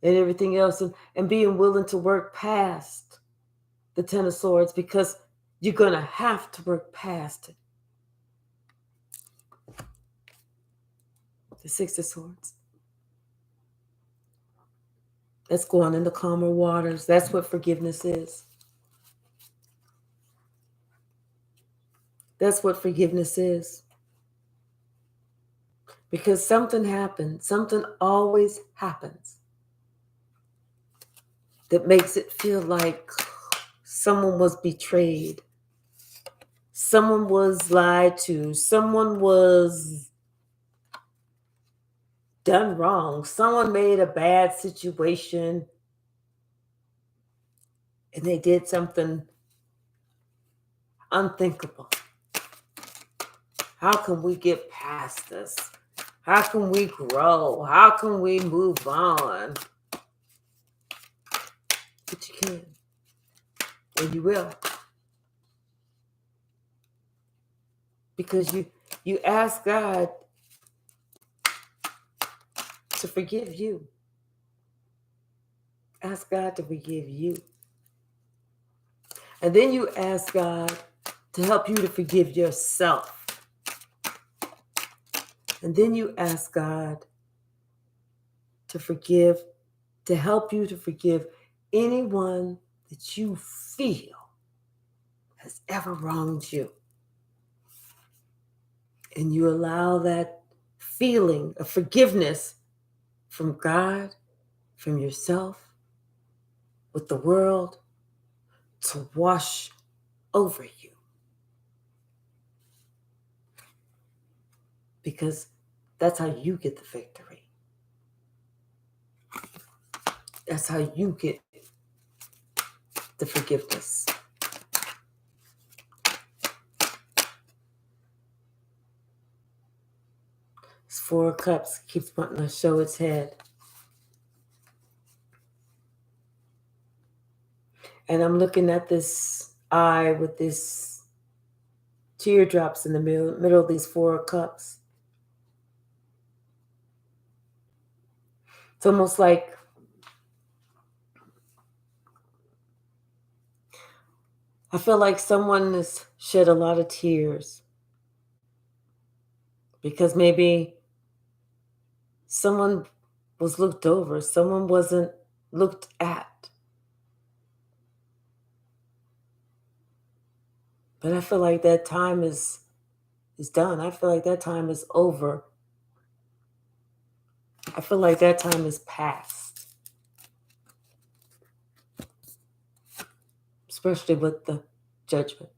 and everything else, and being willing to work past the Ten of Swords because you're gonna have to work past it. The Six of Swords. That's going into calmer waters. That's what forgiveness is. That's what forgiveness is. Because something happened. Something always happens that makes it feel like someone was betrayed. Someone was lied to. Someone was done wrong. Someone made a bad situation and they did something unthinkable. How can we get past this? How can we grow? How can we move on? But you can, and you will, because you ask God to forgive you. Ask God to forgive you. And then you ask God to help you to forgive yourself. And then you ask God to help you to forgive anyone that you feel has ever wronged you. And you allow that feeling of forgiveness from God, from yourself, with the world, to wash over you. Because that's how you get the victory. That's how you get the forgiveness. This Four of Cups keeps wanting to show its head. And I'm looking at this eye with this teardrops in the middle of these Four of Cups. It's almost like I feel like someone has shed a lot of tears because maybe someone was looked over, someone wasn't looked at. But I feel like that time is done. I feel like that time is over. I feel like that time is past. Especially with the Judgment.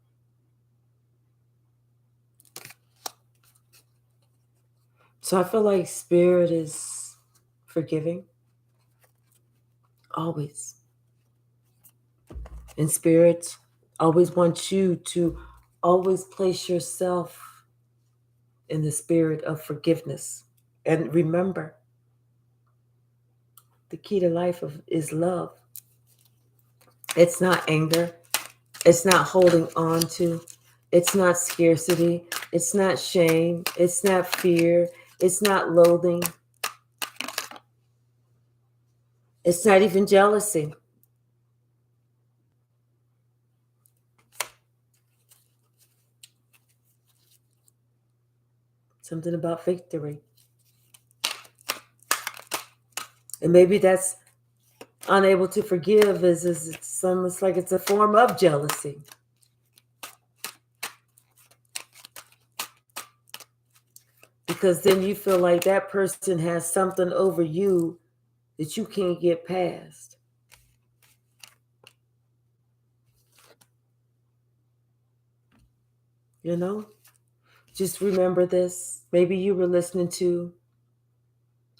So I feel like Spirit is forgiving. Always. And Spirit always wants you to always place yourself in the spirit of forgiveness. And remember, the key to life is love. It's not anger. It's not holding on to. It's not scarcity. It's not shame. It's not fear. It's not loathing. It's not even jealousy. Something about victory. And maybe that's unable to forgive is it's almost like it's a form of jealousy. Because then you feel like that person has something over you that you can't get past. You know? Just remember this. Maybe you were listening to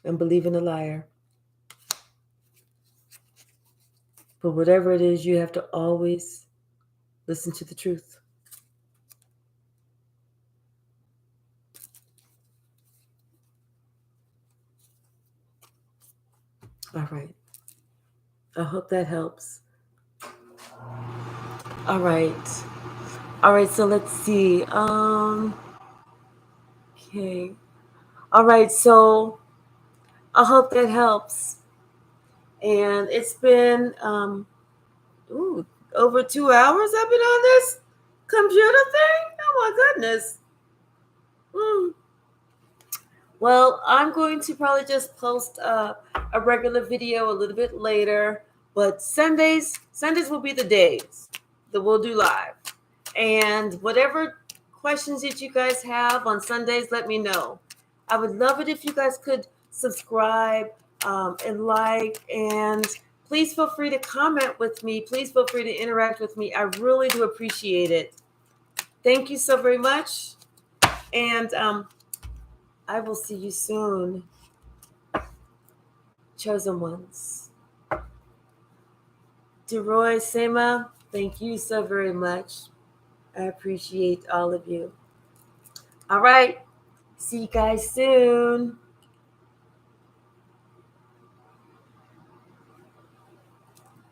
and believing a liar. But whatever it is, you have to always listen to the truth. All right. I hope that helps. All right. All right, so let's see. Okay. All right, so I hope that helps. And it's been over 2 hours I've been on this computer thing. Oh my goodness. Well, I'm going to probably just post a regular video a little bit later, but Sundays will be the days that we'll do live. And whatever questions that you guys have on Sundays, let me know. I would love it if you guys could subscribe and like, and please feel free to comment with me. Please feel free to interact with me. I really do appreciate it. Thank you so very much. And I will see you soon, chosen ones. DeRoy Sema, thank you so very much. I appreciate all of you. All right. See you guys soon.